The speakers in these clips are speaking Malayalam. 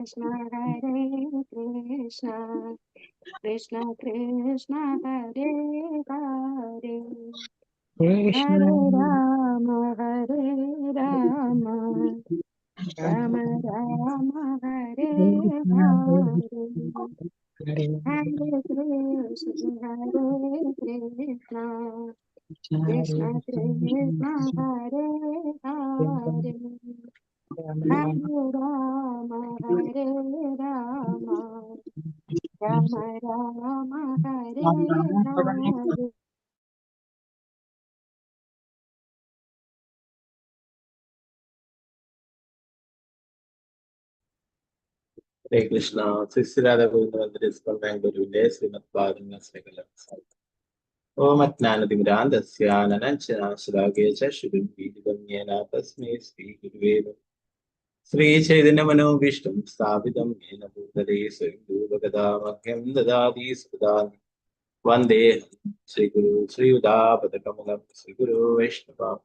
Krishna Hare Krishna Krishna Krishna Hare Hare Krishna, Hare Rama Rama Rama Rama Hare Krishna, Hare Hare Hare Krishna Krishna Krishna Hare Hare Hare Rama Rama Rama Hare Hare. ഹരേ കൃഷ്ണ. ശ്രീരാധ ഗോവിന്ദ ഗുരുവിന്റെ ശ്രീമദ് ഭാഗവത ശ്രീകല ഓം അജ്ഞാനതിമിരാന്തസ്യാനനശ്വരാകേ ചക്ഷുരുന്മീലിതം തസ്മൈ ശ്രീ ഗുരുവേ നമഃ. ശ്രീ ചൈതന്യ മനോഭീഷ്ടം സ്ഥാപിതം യേന ഭൂതലേ സ്വയം രൂപഗദാമഹ്യം ദദാതി സുധാനി വന്ദേ ശ്രീഗുരു ശ്രീയുതാപദകമലം ശ്രീഗുരു വൈഷ്ണവാം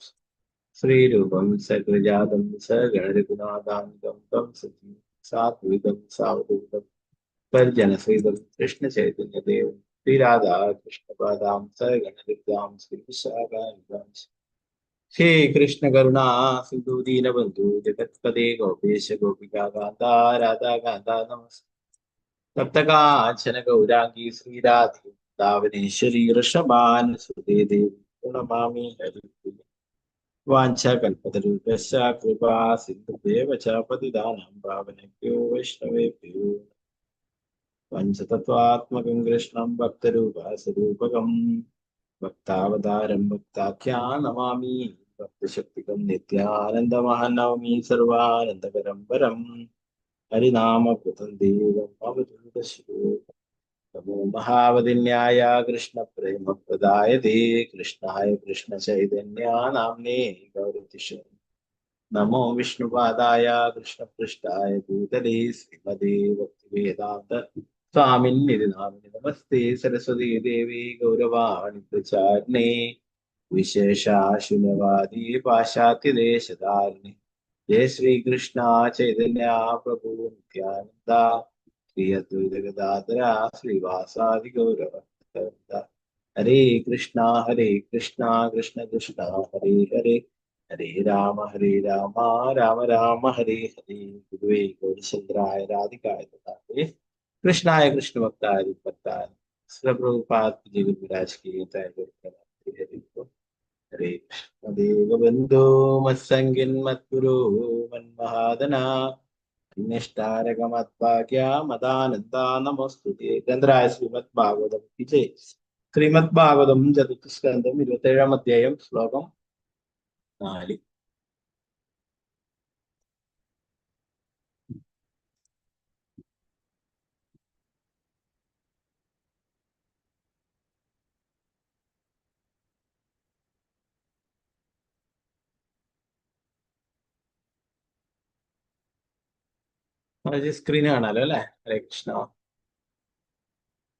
ശ്രീരൂപം സകലജാതം സഗണരഘുനാഥാന്വിതം തം സജീവം സാത്വികം സാവധൂതം പരിജനസഹിതം കൃഷ്ണ ചൈതന്യദേവം ശ്രീരാധാ കൃഷ്ണപാദാം സഗണലളിതാം ശ്രീവിശാഖാം ഹേ കൃഷ്ണ കരുണാ സിന്ധു ദീനബന്ധു ജഗത്പദേ ഗോപേശ ഗോപികാ കാന്ത രാധാ കാന്ത നമസ്തേ. സപ്തകാഞ്ചന ഗൗരാംഗീ ശ്രീരാധേ വൃന്ദാവനേശ്വരി വൃഷഭാനുസുതേ ദേവി പ്രണമാമി ഹരിപ്രിയ. വാഞ്ചകൽപതരൂപശ്ച കൃപാ സിന്ധുദേവ ച പതിതാനാം പാവനഭ്യോ വൈഷ്ണവേഭ്യോ. പഞ്ചതത്വാത്മകം കൃഷ്ണം ഭക്തരൂപസ്വരൂപകം ഭക്താവതാരം ഭക്താഖ്യാനമാമി ഭക്തശക്തികം നിത്യാനന്ദമഹനവമി സർവാനന്ദകരം പരം ഹരിനാമകൃതം ദേവം അവധൂതശിവോ. നമോ മഹാവതിന്യായ കൃഷ്ണപ്രേമപ്രദായതേ കൃഷ്ണായ കൃഷ്ണചൈതന്യാനാമ്നേ ഗൗരതിശേ. നമോ വിഷ്ണുപാദായ കൃഷ്ണപൃഷ്ഠായ ഭൂതലേ ശ്രീമതേ ഭക്തിവേദാന്ത സ്വാമിന്നിതി നാമിനി നമസ്തേ സരസ്വതീ ദേവി ഗൗരവാണി പ്രചാരിണേ വിശേഷാശൂന്യവാദി പാശ്ചാത്യദേശധാരിണി. ജയ ശ്രീകൃഷ്ണ ചൈതന്യ പ്രഭു നിത്യാനന്ദ ശ്രീ അദ്വൈത ഗദാധര ശ്രീവാസാദി ഗൗരവ. ഹരേ കൃഷ്ണ കൃഷ്ണ കൃഷ്ണ ഹരേ ഹരേ ഹരേ രാമ രാമ രാമ ഹരേ ഹരേ. ഗുരുവേ ഗൗരീശങ്കരായ രാധികായ തഥാേ കൃഷ്ണായ കൃഷ്ണഭക്തായ ഭക്തായ പ്രഭുപാദ് ജീവൻ വിരാജ് की ഹരേ കൃഷ്ണദേവബന്ധോ മത്സംഗിൻ മത്ഗുരു മന്മഹാദന നിഷ്ഠാരകമദ്ഭാഗ്യ മദാനന്ദ നമോസ്തുതേ. ഗ്രന്ഥരായ ശ്രീമദ് ഭാഗവതം വിജയ്. ശ്രീമദ് ഭാഗവതം ചതുർത്ഥ സ്കന്ധം 27-ാം അധ്യായം ശ്ലോകം 4. സ്ക്രീൻ കാണാലോ അല്ലെ? ഹരേ കൃഷ്ണ.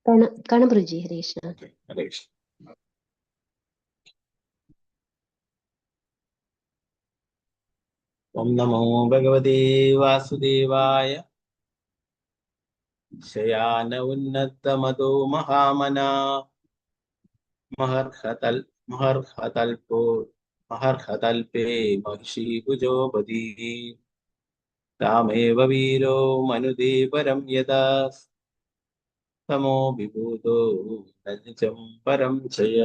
കാണാം പ്രഭുജി. ഹരേ കൃഷ്ണ. ഹരേ കൃഷ്ണ. ഓം നമോ ഭഗവതേ വാസുദേവായ. ശയാന ഉന്നതമതോ മഹാമനാ മഹർഹതൽപേ മഹിഷീഭുജോപതി. രാമേവ വീരോ മനുദേ പരം യഥാ തമോ വിഭൂതോ നിജം പരം ചയ.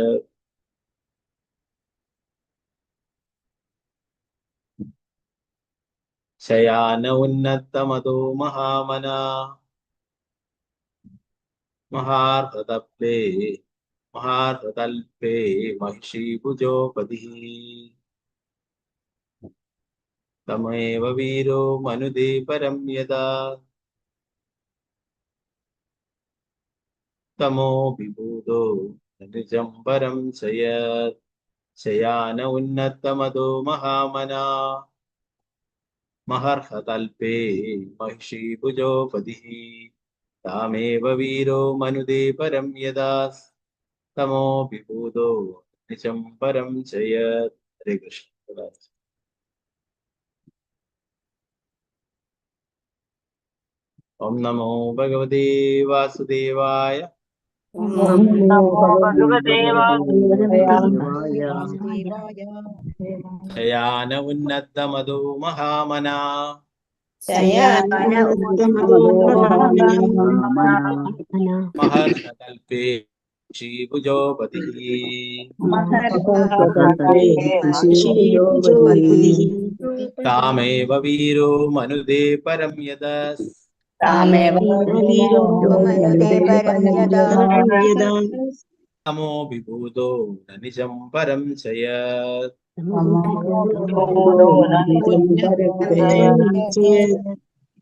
ശയാന ഉന്നതമതോ മഹാമനാ മഹാർഹതൽപേ മഹിഷീഭുജോപതി. തമേവ വീരോ മനുദേ പരം യഥാ തമോ വിഭൂതോ നിജം പരം ചയ. ശയാന ഉന്നതമതോ മഹാമനാ മഹർഹതൽപേ മഹിഷീഭുജോപതി. താമേവ വീരോ മനുദേ പരം യഥാ തമോ വിഭൂതോ നിജം പരം ചയ. ഹരേ കൃഷ്ണ. ഓം നമോ ഭഗവതേ വാസുദേവായ. ഓം നമോ ഭഗവതേ വാസുദേവായ. ശയാന ഉന്നതമധോ മഹാമനാ ശയന ഉത്തമോ മഹർഷകൽപേ ശ്രീഭുജോപതി. താമേവ വീരോ മനുദേ പരം യദസ്. തമോ വിഭൂതോ ന നിജം പരം ചയത്.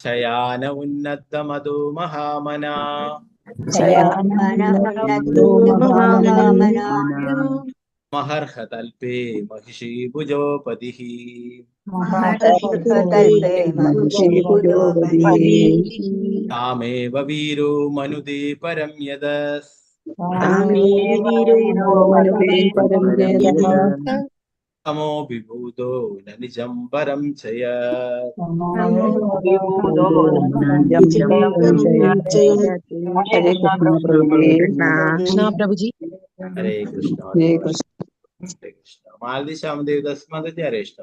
ശയാന ഉന്നതമധോ മഹാമനാ മഹർഷതൽപേ മഹിഷീ ഭുജോപതി. താമേവ വീരോ മനുദേ പരം യദസ്. തമോ വിഭൂതോ ന നിജം പരം ചയത്. പ്രഭുജി. ഹരേ കൃഷ്ണ ഹരേ കൃഷ്ണ. മാലതി ശ്യാമദേവദാസ് മാതാജി. ഹരേ കൃഷ്ണ.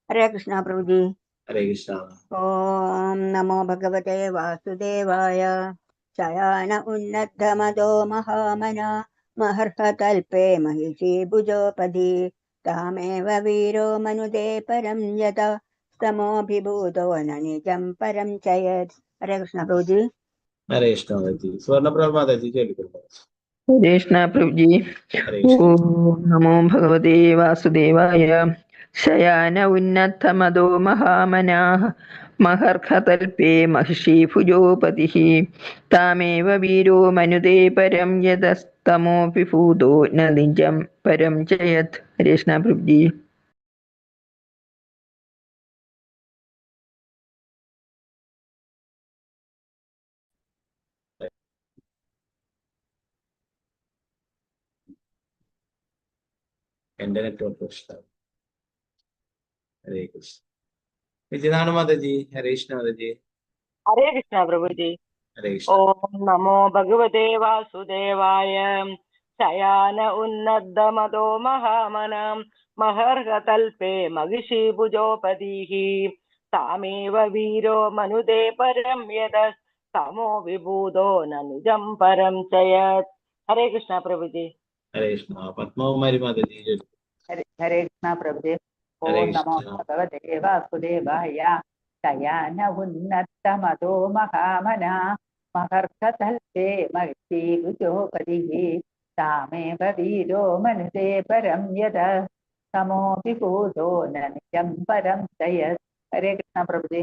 ഹരേ കൃഷ്ണ പ്രഭുജി. ഹരേ കൃഷ്ണ. ഓം നമോ ഭഗവതേ വാസുദേവായ. ശയാന ഉന്നതമധോ മഹാമന മഹർഷകൽപേ മഹിഷീ ഭുജോപതി. താമേവ വീരോ മനുദേ പരം യത. സമോഭിഭൂതോ ന നിജം പരം ചയത്. ഹരേ കൃഷ്ണ പ്രഭുജി. ഹരേ കൃഷ്ണ മാതാജി. സ്വർണ്ണപ്രഭ മാതാജി ചൊല്ലിക്കൊള്ളു. കൃഷ്ണ പ്രഭുജി. ഓം നമോ ഭഗവതേ വാസുദേവായ. ശയാന ഉന്നതമധോ മഹാമനാഃ മഹർഷതൽപേ മഹിഷീ ഭുജോപതിഃ. താമേവ വീരോ മനുദേ പരം യതസ്തമോഭിഭൂതോ ന നിജം പരം ചയത്. ഹരേ കൃഷ്ണ പ്രഭുജി. എന്റെ നെറ്റ്വർക്ക് ഇഷ്ടം. ഹരേ കൃഷ്ണ. വിജയനാണ് മാതാജി. ഹരേ കൃഷ്ണ മാതാജി. ഹരേ കൃഷ്ണ പ്രഭുജി. ഹരേ കൃഷ്ണ. ഓം നമോ ഭഗവതേ വാസുദേവായ. ശയാന ഉന്നതമധോ മഹാമനാം മഹർഷതൽപേ മഹിഷീ ഭുജോപതീഃ. താമേവ വീരോ മനുദേ പരം യദസ്. തമോ വിഭൂതോ ന നിജം പരം ചയത്. ഹരേ കൃഷ്ണ പ്രഭുജി. ഹരേ കൃഷ്ണ. പത്മകുമാരി മാതാജി ചൊല്ലു. ഹരേ കൃഷ്ണ പ്രഭുജി. ഹരേ ഓം നമോ കൃഷ്ണ. ഭഗവതേ വാസുദേവായ. ശയാന ഉന്നതമധോ മഹാമന മഹർഷതൽപേ മഹിഷീ ഭുജോപതിഃ. താമേവ വീരോ മനുജേ പരം യത. സമോ വിഭൂതോ ന നിജം പരം ചയത്. ഹരേ കൃഷ്ണ പ്രഭുജി.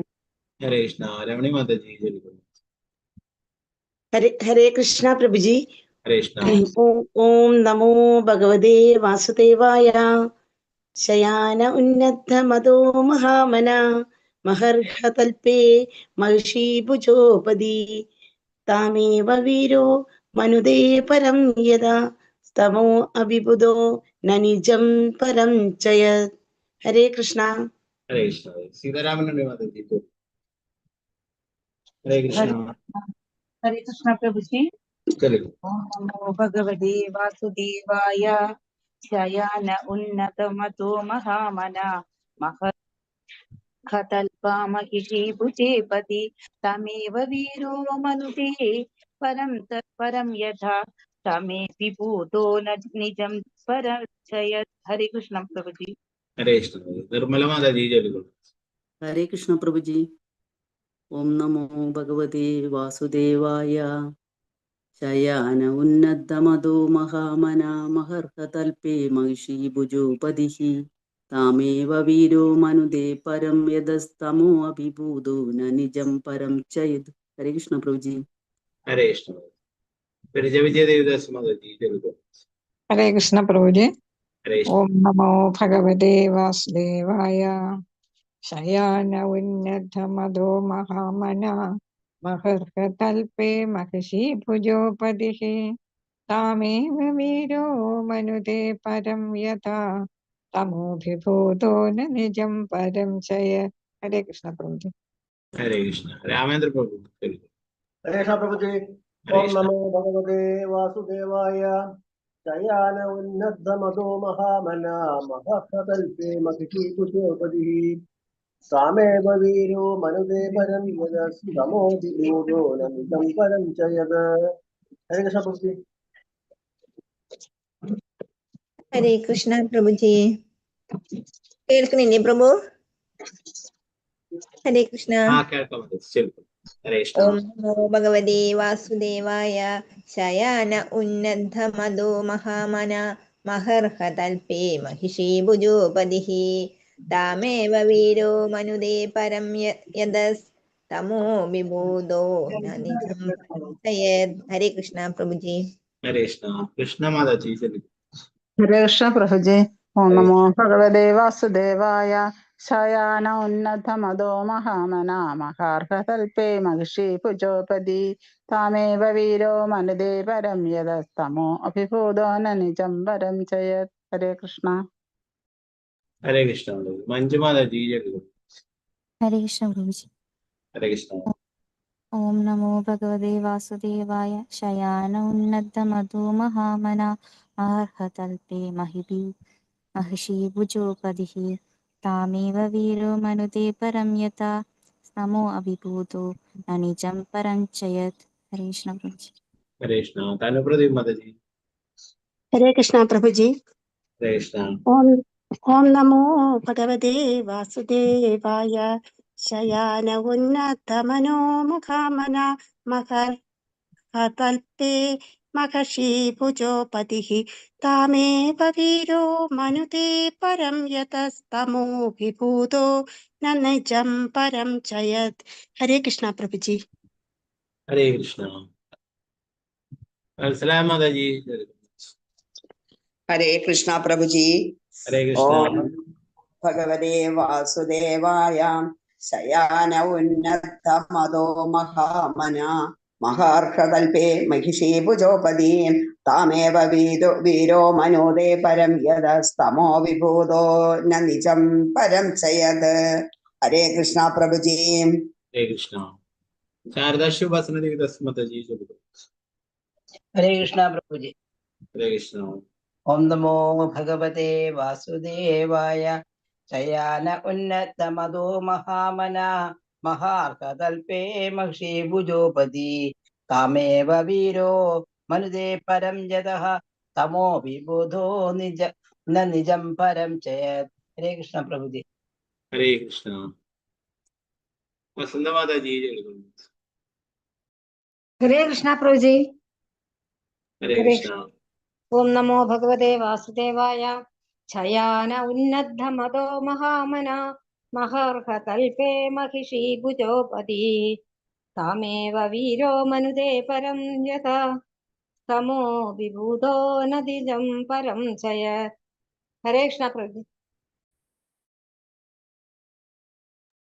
ഹരേ കൃഷ്ണ. രമണി മാതാജി ചൊല്ലിക്കൊള്ളു. ഹരേ കൃഷ്ണ പ്രഭുജി. ഹരേ കൃഷ്ണ. ഓം നമോ ഭഗവതേ വാസുദേവായ. ശയാന ഉന്നതമധോ മഹാമന മഹർഷതൽപേ മഹിഷീ ഭുജോപതി. താമേവ വീരോ മനുദേ പരം യദാ. സ്തമോ അഭിബുധോ ന നിജം പരം ചയത്. ഹരേ കൃഷ്ണ. ഹരേ കൃഷ്ണ. സീതാരാമനുണ്ട് മാതാജി ചൊല്ലു. ഹരേ കൃഷ്ണ. ഹരേ കൃഷ്ണ പ്രഭുജി. ചൊല്ലു. ഓം നമോ ഭഗവതേ വാസുദേവായ. ശയാന ഉന്നതമധോ മഹാമന മഹർഷതൽപേ മഹിഷീ ഭുജോപതി. തമേവ വീരോ മനുജേ പരം യഥാ. തമേ വിഭൂതോ ന നിജം പരം ചയത്. ഹരേ കൃഷ്ണ പ്രഭുജി. ഹരേ കൃഷ്ണ. നിർമ്മല മാതാജി ചൊല്ലിക്കൊള്ളു. ഹരേ കൃഷ്ണ പ്രഭുജി. ഓം നമോ ഭഗവതേ വാസുദേവായ. ശയാന ഉന്നതമധോ മഹാമന മഹർഷതൽപേ മഹിഷീ ഭുജോപതിഃ. താമേവ വീരോ മനുദേ പരം യതസ്തമോ അഭിഭൂതോ ന നിജം പരം ചയത്. ഹരേ കൃഷ്ണ പ്രഭുജി. ഹരേ കൃഷ്ണ. വിജയ ദേവദാസ് മാതാജി ചൊല്ലിക്കൊള്ളു. ഹരേ കൃഷ്ണ പ്രഭുജി. ഹരേ കൃഷ്ണ. ഓം നമോ ഭഗവതേ വാസുദേവായ. ശയാന ഉന്നതമധോ മഹാമന മഹർഷതൽപേ മഹിഷീ ഭുജോപതിഃ. താമേവ വീരോ മനുദേ പരം യഥാ. തമോഭിഭൂതോ ന നിജം പരം ചയത്. ഹരേ കൃഷ്ണ പ്രഭുജി. ഹരേ കൃഷ്ണ. രാമേന്ദ്ര പ്രഭു കേൾക്കും. ഹരേ കൃഷ്ണ പ്രഭുജി. ഹരേ ഓം കൃഷ്ണ. നമോ ഭഗവതേ വാസുദേവായ. ശയാന ഉന്നതമതോ മഹാമന മഹകൽപേ മഹിഷീകുശോപതി സാമേവ വീരോ മനുദേ പരം യദസ്തമോദിഭൂതോ നമിതം പരം ച യത്. ഹരേ കൃഷ്ണ പ്രഭുജി. ഹരേ കൃഷ്ണ പ്രഭുജി. കേൾക്കുന്നില്ലേ പ്രഭു? ഹരേ കൃഷ്ണ. കേൾക്കാം. ഹരേ കൃഷ്ണ. ഓം നമോ ഭഗവതേ വാസുദേവായ. ശയാന ഉന്നതമതോ മഹാമന മഹർഹതൽപേ മഹിഷീ ഭുജോപതിഃ താമേവ വീരോ മനുദേ പരം യദസ്തമോ വിഭൂതോ ന നിജം പരംചയത്. ഹരേ കൃഷ്ണ പ്രഭുജി. ഹരേ കൃഷ്ണ. കൃഷ്ണ മാതാജി കേൾക്കും. ഹരേ കൃഷ്ണ പ്രഭുജി. ഓം നമോ ഭഗവതേ വാസുദേവായ. ശയാന ഉന്നതമതോ മഹാമന മഹാർഹതൽപേ മഹിഷീ ഭുജോപതി താമേവ വീരോ മനുദേ പരം യദസ്തമോ അഭിഭൂതോ ന നിജം പരം ചയത്. ഹരേ കൃഷ്ണ. ഹരേ കൃഷ്ണ. മഞ്ജു മാതാജി കേൾക്കും. ഹരേ കൃഷ്ണ പ്രഭുജി. ഹരേ കൃഷ്ണ. ഓം നമോ ഭഗവതേ വാസുദേവായ. ശയാന ഉന്നതമധോ മഹാമന മഹർഹതൽപേ മഹിഷീ ഭുജോപതിഃ താമേവ വീരോ മനുദേ പരം യഥാ സമോ അഭിഭൂതോ ന നിജം പരം ചയത്. ഹരേ കൃഷ്ണ പ്രഭുജി. ഹരേ കൃഷ്ണ. തനുപ്രദീപ് മാതാജി. ഹരേ കൃഷ്ണ പ്രഭുജി. ഹരേ കൃഷ്ണ. ഓം നമോ ഭഗവതേ വാസുദേവായ. ശയാന ഉന്നതമനോ മുഖാമന മഹർഹതൽപേ മഹർഷി ഭുജോപതിഃ താമേവ വീരോ മനുദേ പരം യതസ്തമോ വിഭൂതോ ന നിജം പരം ചയത്. ഹരേ കൃഷ്ണ പ്രഭുജി. ഹരേ കൃഷ്ണ. വത്സല മാതാജി കേൾക്കും. ഹരേ കൃഷ്ണ പ്രഭുജി. ഹരേ കൃഷ്ണ. ഓം ഭഗവതേ വാസുദേവായ. ശയാന ഉന്നതമതോ മഹാമന മഹാർഹതൽപേ മഹിഷീ ഭുജോപതി താമേവ വീരോ മനോദേ പരം യദസ്തമോ വിഭൂതോ ന നിജം പരം ചയത്. ഹരേ കൃഷ്ണ പ്രഭുജി. ഹരേ കൃഷ്ണ. ശാരദാശുഭാസന ദേവിദാസ് മാതാജി കേൾക്കും. ഹരേ കൃഷ്ണ പ്രഭുജി. ഹരേ കൃഷ്ണ. ഓം നമോ ഭഗവതേ വാസുദേവായ. ശയാന ഉന്നതമധോ മഹാമന മഹാർഹതൽപേ മഹിഷീ ഭുജോപതി താമേവ വീരോ മനുദേ പരം യതഃ തമോ വിബുധോ ന നിജം പരം ചയത്. ഹരേ കൃഷ്ണ പ്രഭുജി. ഹരേ കൃഷ്ണ. വസന്ത മാതാജി കേൾക്കും. ഹരേ കൃഷ്ണ പ്രഭുജി. ഹരേ കൃഷ്ണ. ഓം നമോ ഭഗവതേ വാസുദേവായ. ശയാന ഉന്നതമതോ മഹാമന മഹർഹതൽപേ മഹിഷീ ഭുജോപതി താമേവ വീരോ മനുദേ പരം യഥാ സമോ വിഭൂതോ ന നിജം പരം ചയത്. ഹരേ കൃഷ്ണ പ്രഭുജി.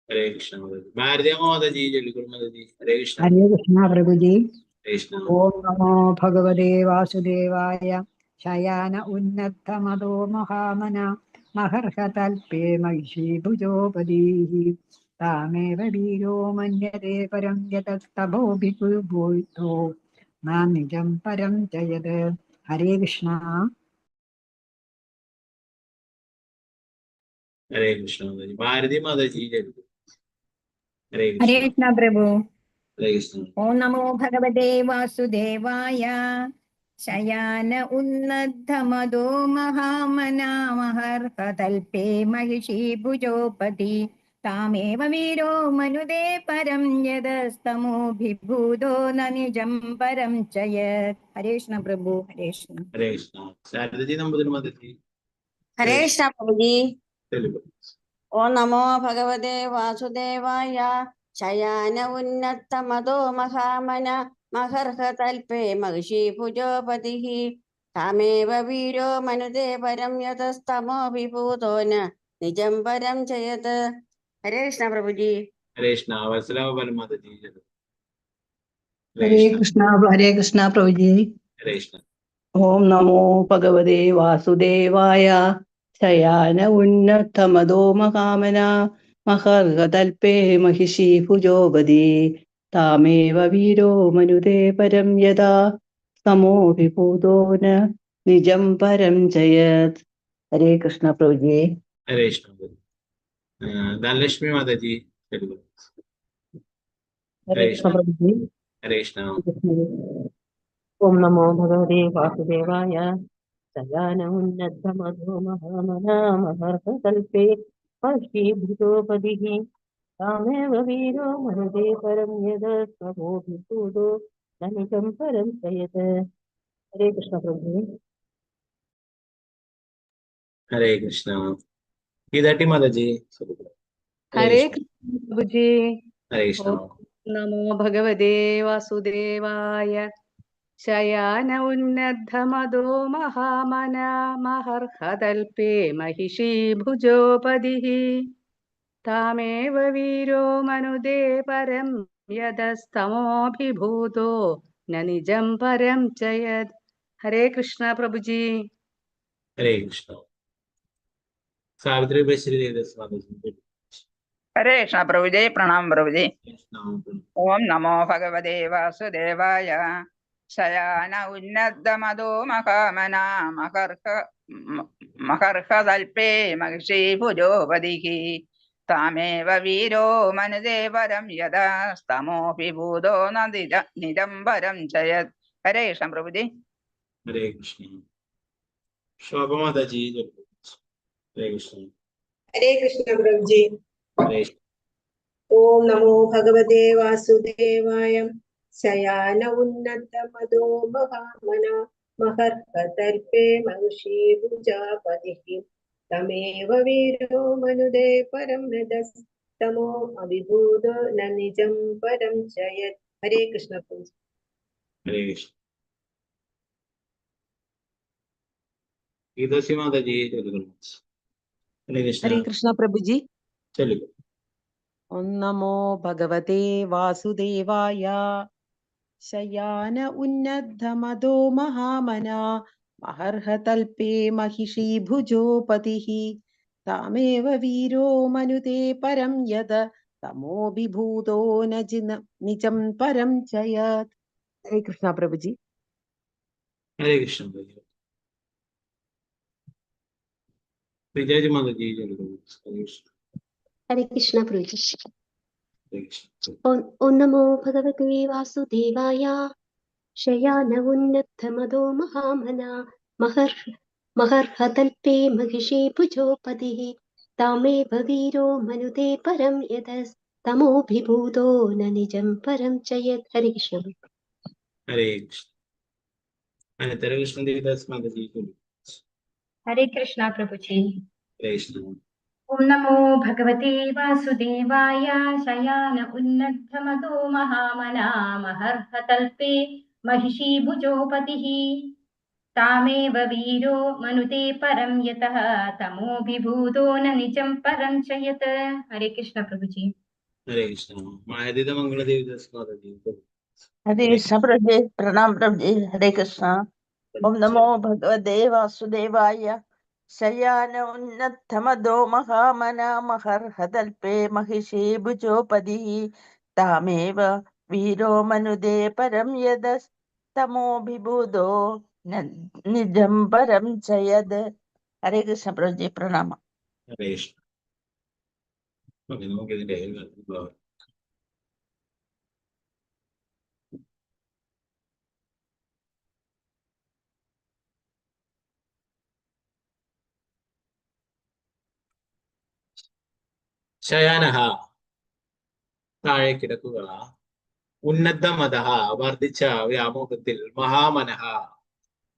ഹരേ കൃഷ്ണ. ഭാരതീയ മാതാജി കേൾക്കും. മാതാജി ഹരേ കൃഷ്ണ. ഹരേ കൃഷ്ണ പ്രഭുജി. ഹരേ കൃഷ്ണ. ഓം നമോ ഭഗവതേ വാസുദേവായ. ശയാന ഉന്നതമതോ മഹാമന മഹർഹതൽപേ മഹിഷീ ഭുജോപതി താമേവ വീരോ മന്യതേ പരം യതസ്തമോ വിഭൂതോ ന നിജം പരം ചയത്. ഹരേ കൃഷ്ണ. ഹരേ കൃഷ്ണ. ഭാരതി മാതാജി കേൾക്കും. ഹരേ ഹരേ കൃഷ്ണ. കൃഷ്ണ പ്രഭു. ഹരേ കൃഷ്ണ. ഓം നമോ ഭഗവതേ വാസുദേവായ. ശയാന ഉന്നതമധോ മഹാമന മഹർഹതൽപേ മഹിഷീ ഭുജോപതി താമേവ വീരോ മനുദേ പരം യദസ്തമോ വിഭൂതോ ന നിജം പരം ചയത്. ഹരേ കൃഷ്ണ പ്രഭു. ഹരേ കൃഷ്ണ. ഹരേ കൃഷ്ണ. ശാരദജി നമ്പൂതിരി മാതാജി. ഹരേ കൃഷ്ണ പ്രഭുജി. തെലുഗു. ഓം നമോ ഭഗവതേ വാസുദേവായ. ശയാന ഉന്നതമതോ മഹാമന മഹർഹതൽപേ മഹിഷീ ഭുജോപതിഃ താമേവ വീരോ മനുദേ പരം യതസ്തമോ വിഭൂതോ ന നിജം പരം ചയത്. ഹരേ കൃഷ്ണ പ്രഭുജി. ഹരേ കൃഷ്ണ. വത്സല മാതാജി കേൾക്കും. ഹരേ കൃഷ്ണ. ഹരേ കൃഷ്ണ പ്രഭുജി. ഹരേ കൃഷ്ണ. ഓം നമോ ഭഗവതേ വാസുദേവായ. ശയാന ഉന്നതമതോ മഹാമന महर्गतल्पे महिषी भुजोपदी तामेव वीरो मनुते परं यदा समोऽभिभूतो न निजं परं जयत्। हरे कृष्ण प्रभु जी। हरे कृष्ण। धनलक्ष्मी माता जी तेलुगु। हरे हरे कृष्ण कृष्ण। प्रभु जी। हरे कृष्ण। ओम नमो भगवते वासुदेवाय सयान उन्नतमधो महामना महर्षकल्पे महर्षिभूतोपदिः तामेव वीरो मनुते परं यदस्वभूतो धनिकं परं चयत। हरे कृष्ण प्रभु। हरे कृष्ण। गीताटी माता जी तेलुगु। हरे हरे कृष्ण। कृष्ण प्रभु जी। हरे कृष्ण। ओम नमो भगवते वासुदेवाय शयान उन्नद्धमदो महामना महर्षकल्पे महिषी भुजोपदिः तामेव वीरो मनुदे परं यदस्तमोऽभिभूतो न निजं परं च यत्। हरे कृष्ण प्रभु जी। हरे कृष्ण। सावित्री बश्री देवदास माता जी। हरे कृष्ण प्रभु जी। प्रणाम प्रभु जी। कृष्ण। ओम नमो भगवते वासुदेवाय शयान उन्नतमदो महामना महर्षकल्पे महिषी भुजोपदिः तामेव वीरो मनुदे परं यदा स्तमोऽभिभूतो न निजं परं च यत्। हरे कृष्ण प्रभु जी। हरे कृष्ण। शोभा माता जी तेलुगु। हरे कृष्ण। हरे कृष्ण प्रभु जी। हरे कृष्ण। ओम नमो भगवते वासुदेवाय शयान उन्नतमदो महामना महर्षकल्पे महिषी भुजोपदिः तमेव वीरो मनुदे परं यदस्तमो अभिभूतो न निजं परं च यत्। हरे कृष्ण प्रभु जी। हरे कृष्ण। गीतासी माता जी तेलुगु। हरे कृष्ण। हरे कृष्ण प्रभु जी। तेलुगु। ओम नमो भगवते वासुदेवाय शयान उन्नद्धमदो महामना महर्षकल्पे महिषी भुजोपतिः तामेव वीरो मनुते परं यद तमोभिभूतो निजं परं च यत्। हरे कृष्ण प्रभु जी। हरे कृष्ण। विजय जी माता जी तेलुगु। हरे कृष्ण। हरे कृष्ण प्रभु जी। हरे कृष्ण। ओम नमो भगवते वासुदेवाय शयान उन्नतमदो महामना महर्षकल्पे महिषी भुजोपतिः तामेव वीरो मनुते परं यतस्तमोभिभूतो न निजं परं च यत्। हरे कृष्ण। हरे कृष्ण। तेलुगु कृष्ण देवदास माता जी तेलुगु। हरे कृष्णा प्रभु जी। हरे कृष्ण। ओम नमो भगवते वासुदेवाय शयान उन्नद्धमदो महामना महर्षकल्पे महिषी भुजोपतिः तामेव वीरो मनुते परं यतः तमोभिभूतो न निजं परं च यत्। हरे कृष्ण प्रभु जी। हरे कृष्ण। मायादीद मंगल देवदास माता जी तेलुगु। हरे हरे कृष्ण प्रभु जी। प्रणाम प्रभु जी। हरे कृष्ण। ओम नमो भगवते वासुदेवाय शयान उन्नतमदो महामना महर्षकल्पे महिषी भुजोपदी तामेव वीरो मनुदे परं यदस्तमोभिभूतो निजं परं च यद्। हरे कृष्ण प्रभु जी। प्रणाम। हरे कृष्ण. ഓക്കെ നമുക്ക് ഇതിന്റെ ശയാനഹ താഴെ കിടക്കുക, ഉന്നതമത വർദ്ധിച്ച വ്യാമോഹത്തിൽ, മഹാമനഹ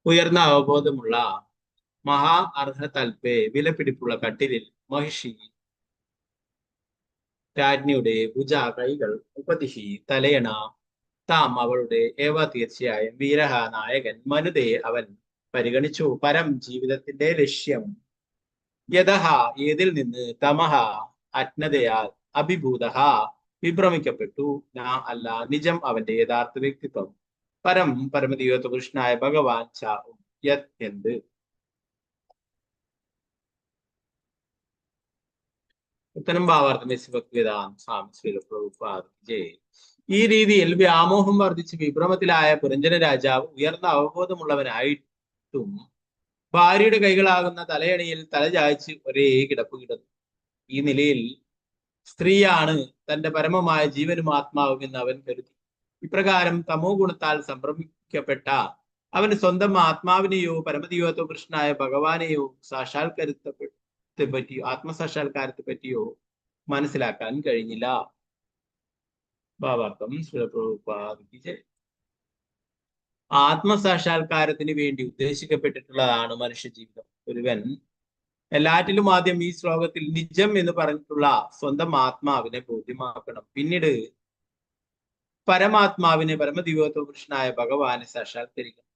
ഉയർന്ന അവബോധമുള്ള, മഹാ അർഹതൽപേ വിലപിടിപ്പുള്ള കട്ടിലിൽ, മഹിഷി രാജ്ഞിയുടെ ഭുജ കൈകൾ, ഉപതിഷി തലയണ, താം അവളുടെ ഏവ തീർച്ചയായും, വീരഹ നായകൻ, മനുതേ അവൻ പരിഗണിച്ചു, പരം ജീവിതത്തിന്റെ ലക്ഷ്യം, യഥഹ ഏതിൽ നിന്ന്, തമഹ അജ്ഞതയാൽ, അഭിഭൂതഹ വിഭ്രമിക്കപ്പെട്ടു, ന അല്ല, നിജം അവന്റെ യഥാർത്ഥ വ്യക്തിത്വം, പരം പരമദിവ്യത്വ കൃഷ്ണനായ ഭഗവാൻ ച യത് എന്ത്. ഉത്തരം ഭാവാർത്ഥം സ്വാമി ശ്രീ പ്രഭുപാദ് ജയ്. ഈ രീതിയിൽ വ്യാമോഹം വർദ്ധിച്ച് വിഭ്രമത്തിലായ പുരഞ്ജന രാജാവ് ഉയർന്ന അവബോധമുള്ളവനായിട്ടും ഭാര്യയുടെ കൈകളാകുന്ന തലയണിയിൽ തല ചായ്ച്ച് ഒരേ കിടപ്പ് കിടന്നു. ഈ നിലയിൽ സ്ത്രീയാണ് തന്റെ പരമമായ ജീവനും ആത്മാവും എന്ന് അവൻ കരുതി. ഇപ്രകാരം തമോ ഗുണത്താൽ സംഭ്രമിക്കപ്പെട്ട അവന് സ്വന്തം ആത്മാവിനെയോ പരമദൈവത്തോ കൃഷ്ണനായ ഭഗവാനെയോ സാക്ഷാത്കാരത്തെ പറ്റിയോ ആത്മസാക്ഷാത്കാരത്തെ പറ്റിയോ മനസ്സിലാക്കാൻ കഴിഞ്ഞില്ല. ഭാവാർത്ഥം ശിവപ്രഭുപാദിക്ക് ആത്മസാക്ഷാത്കാരത്തിന് വേണ്ടി ഉദ്ദേശിക്കപ്പെട്ടിട്ടുള്ളതാണ് മനുഷ്യ ജീവിതം. ഒരുവൻ എല്ലാറ്റിലും ആദ്യം ഈ ശ്ലോകത്തിൽ നിജം എന്ന് പറഞ്ഞിട്ടുള്ള സ്വന്തം ആത്മാവിനെ ബോധ്യമാക്കണം. പിന്നീട് പരമാത്മാവിനെ പരമദൈവത്തോ കൃഷ്ണനായ ഭഗവാനെ സാക്ഷാത്കരിക്കണം.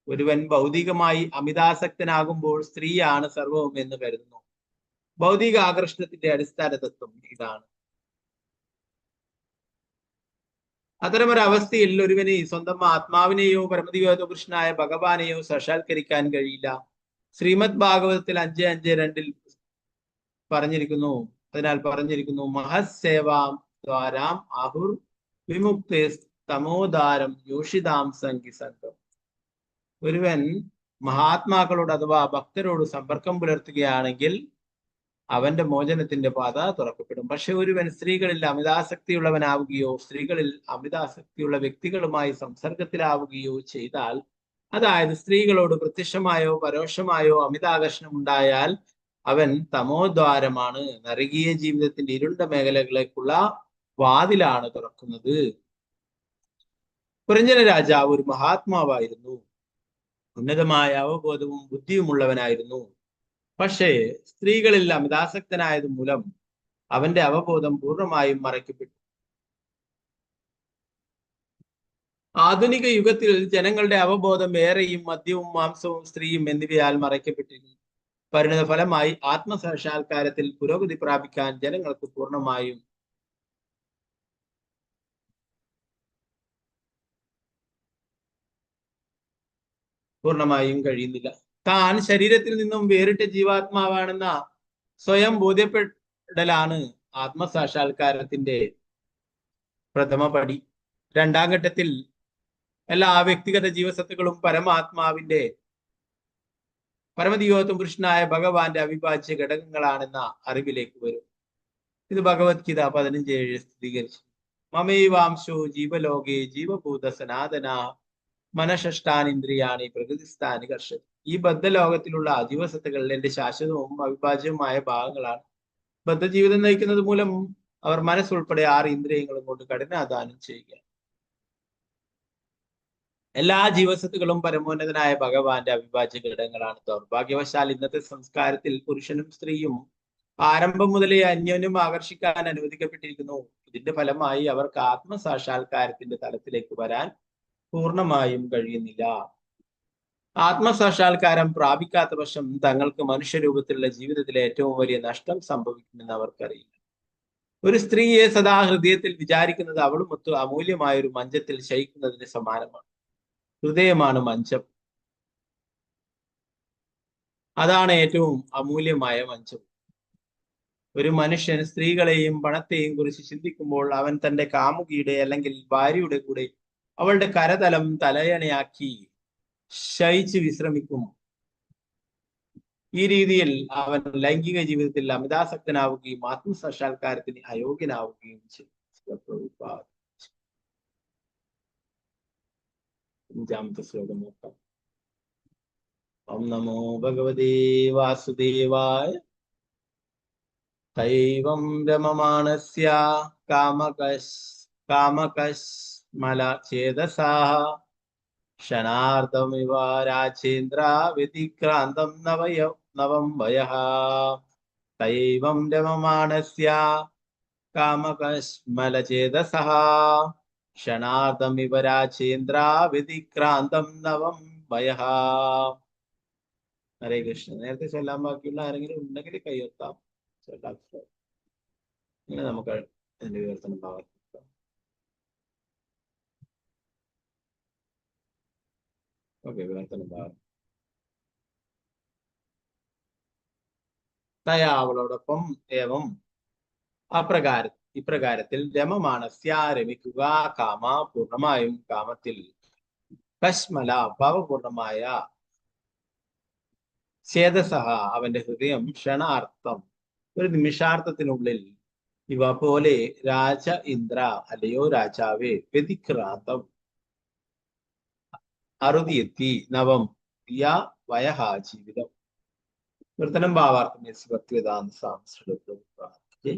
ഒരുവൻ ഭൗതികമായി അമിതാസക്തനാകുമ്പോൾ സ്ത്രീയാണ് സർവവും എന്ന് കരുതുന്നു. ഭൗതിക ആകർഷണത്തിന്റെ അടിസ്ഥാന തത്വം ഇതാണ്. അത്തരമൊരവസ്ഥയിൽ ഒരുവന് സ്വന്തം ആത്മാവിനെയോ പരമദൈവത്തോ കൃഷ്ണനായ ഭഗവാനെയോ സാക്ഷാത്കരിക്കാൻ കഴിയില്ല. ശ്രീമദ് ഭാഗവതത്തിൽ 5:5-2 പറഞ്ഞിരിക്കുന്നു. അതിനാൽ പറഞ്ഞിരിക്കുന്നു, മഹസേവാം ദ്വാരാം ആഹുർ വിമുക്തേ തമോദാരം യോഷിതാം സംഗി സംഘം. ഒരുവൻ മഹാത്മാക്കളോട് അഥവാ ഭക്തരോട് സമ്പർക്കം പുലർത്തുകയാണെങ്കിൽ അവന്റെ മോചനത്തിന്റെ പാത തുറക്കപ്പെടും. പക്ഷെ ഒരുവൻ സ്ത്രീകളിൽ അമിതാസക്തിയുള്ളവനാവുകയോ സ്ത്രീകളിൽ അമിതാസക്തിയുള്ള വ്യക്തികളുമായി സംസർഗത്തിലാവുകയോ ചെയ്താൽ, അതായത് സ്ത്രീകളോട് പ്രത്യക്ഷമായോ പരോക്ഷമായോ അമിതാകർഷണം ഉണ്ടായാൽ അവൻ തമോദ്വാരമാണ്, നരകീയ ജീവിതത്തിന്റെ ഇരുണ്ട മേഖലകളിലേക്കുള്ള വാതിലാണ് തുറക്കുന്നത്. പുരഞ്ജന രാജാവ് ഒരു മഹാത്മാവായിരുന്നു. ഉന്നതമായ അവബോധവും ബുദ്ധിയുമുള്ളവനായിരുന്നു. പക്ഷേ സ്ത്രീകളിൽ അമിതാസക്തനായത് മൂലം അവന്റെ അവബോധം പൂർണ്ണമായും മറയ്ക്കപ്പെട്ടു. ആധുനിക യുഗത്തിൽ ജനങ്ങളുടെ അവബോധം ഏറെയും മദ്യവും മാംസവും സ്ത്രീയും എന്നിവയാൽ മറയ്ക്കപ്പെട്ടിരുന്നു. പരിണിത ഫലമായി ആത്മസാക്ഷാത്കാരത്തിൽ പുരോഗതി പ്രാപിക്കാൻ ജനങ്ങൾക്ക് പൂർണ്ണമായും കഴിയുന്നില്ല. താൻ ശരീരത്തിൽ നിന്നും വേറിട്ട ജീവാത്മാവാണെന്ന സ്വയം ബോധ്യപ്പെടലാണ് ആത്മസാക്ഷാത്കാരത്തിന്റെ പ്രഥമ പടി. രണ്ടാം ഘട്ടത്തിൽ എല്ലാ വ്യക്തിഗത ജീവസത്തുക്കളും പരമാത്മാവിന്റെ പരമദൈവത്വം കൃഷ്ണനായ ഭഗവാന്റെ അവിഭാജ്യ ഘടകങ്ങളാണെന്ന അറിവിലേക്ക് വരും. ഇത് ഭഗവത്ഗീത 15:7 സ്ഥിരീകരിച്ചു. മമൈവാംശോ ജീവലോകേ ജീവഭൂത സനാതന മനഃഷ്ടാനിന്ദ്രിയാണി പ്രകൃതിസ്ഥാനി കർഷതി. ഈ ബദ്ധലോകത്തിലുള്ള ജീവസത്തുകൾ എന്റെ ശാശ്വതവും അവിഭാജ്യവുമായ ഭാഗങ്ങളാണ്. ബദ്ധജീവിതം നയിക്കുന്നത് മൂലം അവർ മനസ്സുൾപ്പെടെ 6 ഇന്ദ്രിയങ്ങളും കൊണ്ട് കഠിനാധ്വാനം ചെയ്യുക. എല്ലാ ജീവസത്തുക്കളും പരമോന്നതനായ ഭഗവാന്റെ അവിഭാജ്യ ഘടകങ്ങളാണ്. ദൗർഭാഗ്യവശാൽ ഇന്നത്തെ സംസ്കാരത്തിൽ പുരുഷനും സ്ത്രീയും ആരംഭം മുതലേ അന്യോന്യം ആകർഷിക്കാൻ അനുവദിക്കപ്പെട്ടിരിക്കുന്നു. ഇതിന്റെ ഫലമായി അവർക്ക് ആത്മസാക്ഷാത്കാരത്തിന്റെ തലത്തിലേക്ക് വരാൻ പൂർണ്ണമായും കഴിയുന്നില്ല. ആത്മസാക്ഷാത്കാരം പ്രാപിക്കാത്ത പക്ഷം തങ്ങൾക്ക് മനുഷ്യരൂപത്തിലുള്ള ജീവിതത്തിലെ ഏറ്റവും വലിയ നഷ്ടം സംഭവിക്കുമെന്ന് അവർക്കറിയില്ല. ഒരു സ്ത്രീയെ സദാ ഹൃദയത്തിൽ വിചാരിക്കുന്നത് അവളുമൊത്ത് അമൂല്യമായ ഒരു മഞ്ചത്തിൽ ശയിക്കുന്നതിന് സമാനമാണ്. ഹൃദയമാണ് മഞ്ചം. അതാണ് ഏറ്റവും അമൂല്യമായ മഞ്ചം. ഒരു മനുഷ്യൻ സ്ത്രീകളെയും പണത്തെയും കുറിച്ച് ചിന്തിക്കുമ്പോൾ അവൻ തന്റെ കാമുകിയുടെ അല്ലെങ്കിൽ ഭാര്യയുടെ കൂടെ അവളുടെ കരതലം തലയണയാക്കി ശയിച്ച് വിശ്രമിക്കും. ഈ രീതിയിൽ അവൻ ലൈംഗിക ജീവിതത്തിൽ അമിതാസക്തനാവുകയും ആത്മസാക്ഷാത്കാരത്തിന് അയോഗ്യനാവുകയും ചെയ്യും. 5-ാമത്തെ ശ്ലോകം നോക്കാം. ഓം നമോ ഭഗവതേ വാസുദേവായ. ദൈവം രമമാണസ്യ കാമകശ്മലചേതസാഃ ക്ഷണാർദ്ധമിവ രാജേന്ദ്ര വ്യതിക്രാന്തം നവം വയഃ. ദൈവം രമമാണസ്യ കാമകശ്മലചേതസഃ ക്ഷണാർദ്ധമിവ രാജേന്ദ്ര വ്യതിക്രാന്തം നവം വയഃ. ഹരേ കൃഷ്ണ. നേരത്തെ ചൊല്ലാൻ ബാക്കിയുള്ള ആരെങ്കിലും ഉണ്ടെങ്കിൽ കൈയൊത്താം. ഇങ്ങനെ നമുക്ക് അതിന്റെ വിവർത്തനം ഭാഗം. ഓക്കെ, വിവർത്തനം ഭാഗം. തയാ അവളോടൊപ്പം ഏവം ഇപ്രകാരത്തിൽ രമമാണസ്യ രമിക്കുക കാമ പൂർണ്ണമായും കാമത്തിൽ കശ്മല ഭാവപൂർണമായ ചേതസഹ അവന്റെ ഹൃദയം ക്ഷണാർത്ഥം ഒരു നിമിഷാർത്ഥത്തിനുള്ളിൽ ഇവ പോലെ രാജ ഇന്ദ്ര അല്ലയോ രാജാവേ വ്യതിക്രാന്തം അറുതിയെത്തി നവം യ വയഹ ജീവിതം കീർത്തനം ഭാവാർത്ഥം ഭക്തിവേദാന്ത സ്വാമി.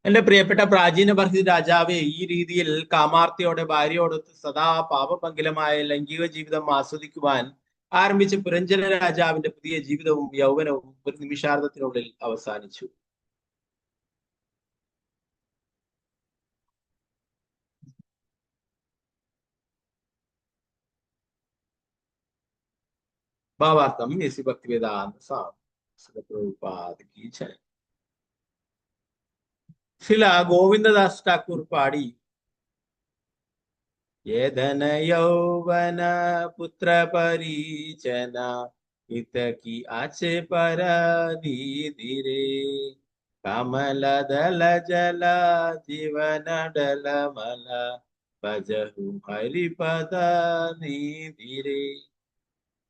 എന്റെ പ്രിയപ്പെട്ട പ്രാചീന ഭർത്തി രാജാവേ, ഈ രീതിയിൽ കാമാർത്തിയോടെ ഭാര്യയോടൊത്ത് സദാ പാപമംഗലമായ ലൈംഗിക ജീവിതം ആസ്വദിക്കുവാൻ ആരംഭിച്ച പുരഞ്ജന രാജാവിന്റെ പുതിയ ജീവിതവും യൗവനവും ഒരു നിമിഷാർദ്ധത്തിനുള്ളിൽ അവസാനിച്ചു. ഭാവാർത്ഥം ഭക്തിവേദാന്ത സ്വാമി. ശില ഗോവിന്ദദാസ് ഠാക്കൂർ പാടി യേദന യൗവന പുത്ര പരിചന ഇതകി ആചെ പരദീതിരെ കമലദല ജല ജീവന ഡലമല ഭജഹു ഹരിപദ നീതിരെ.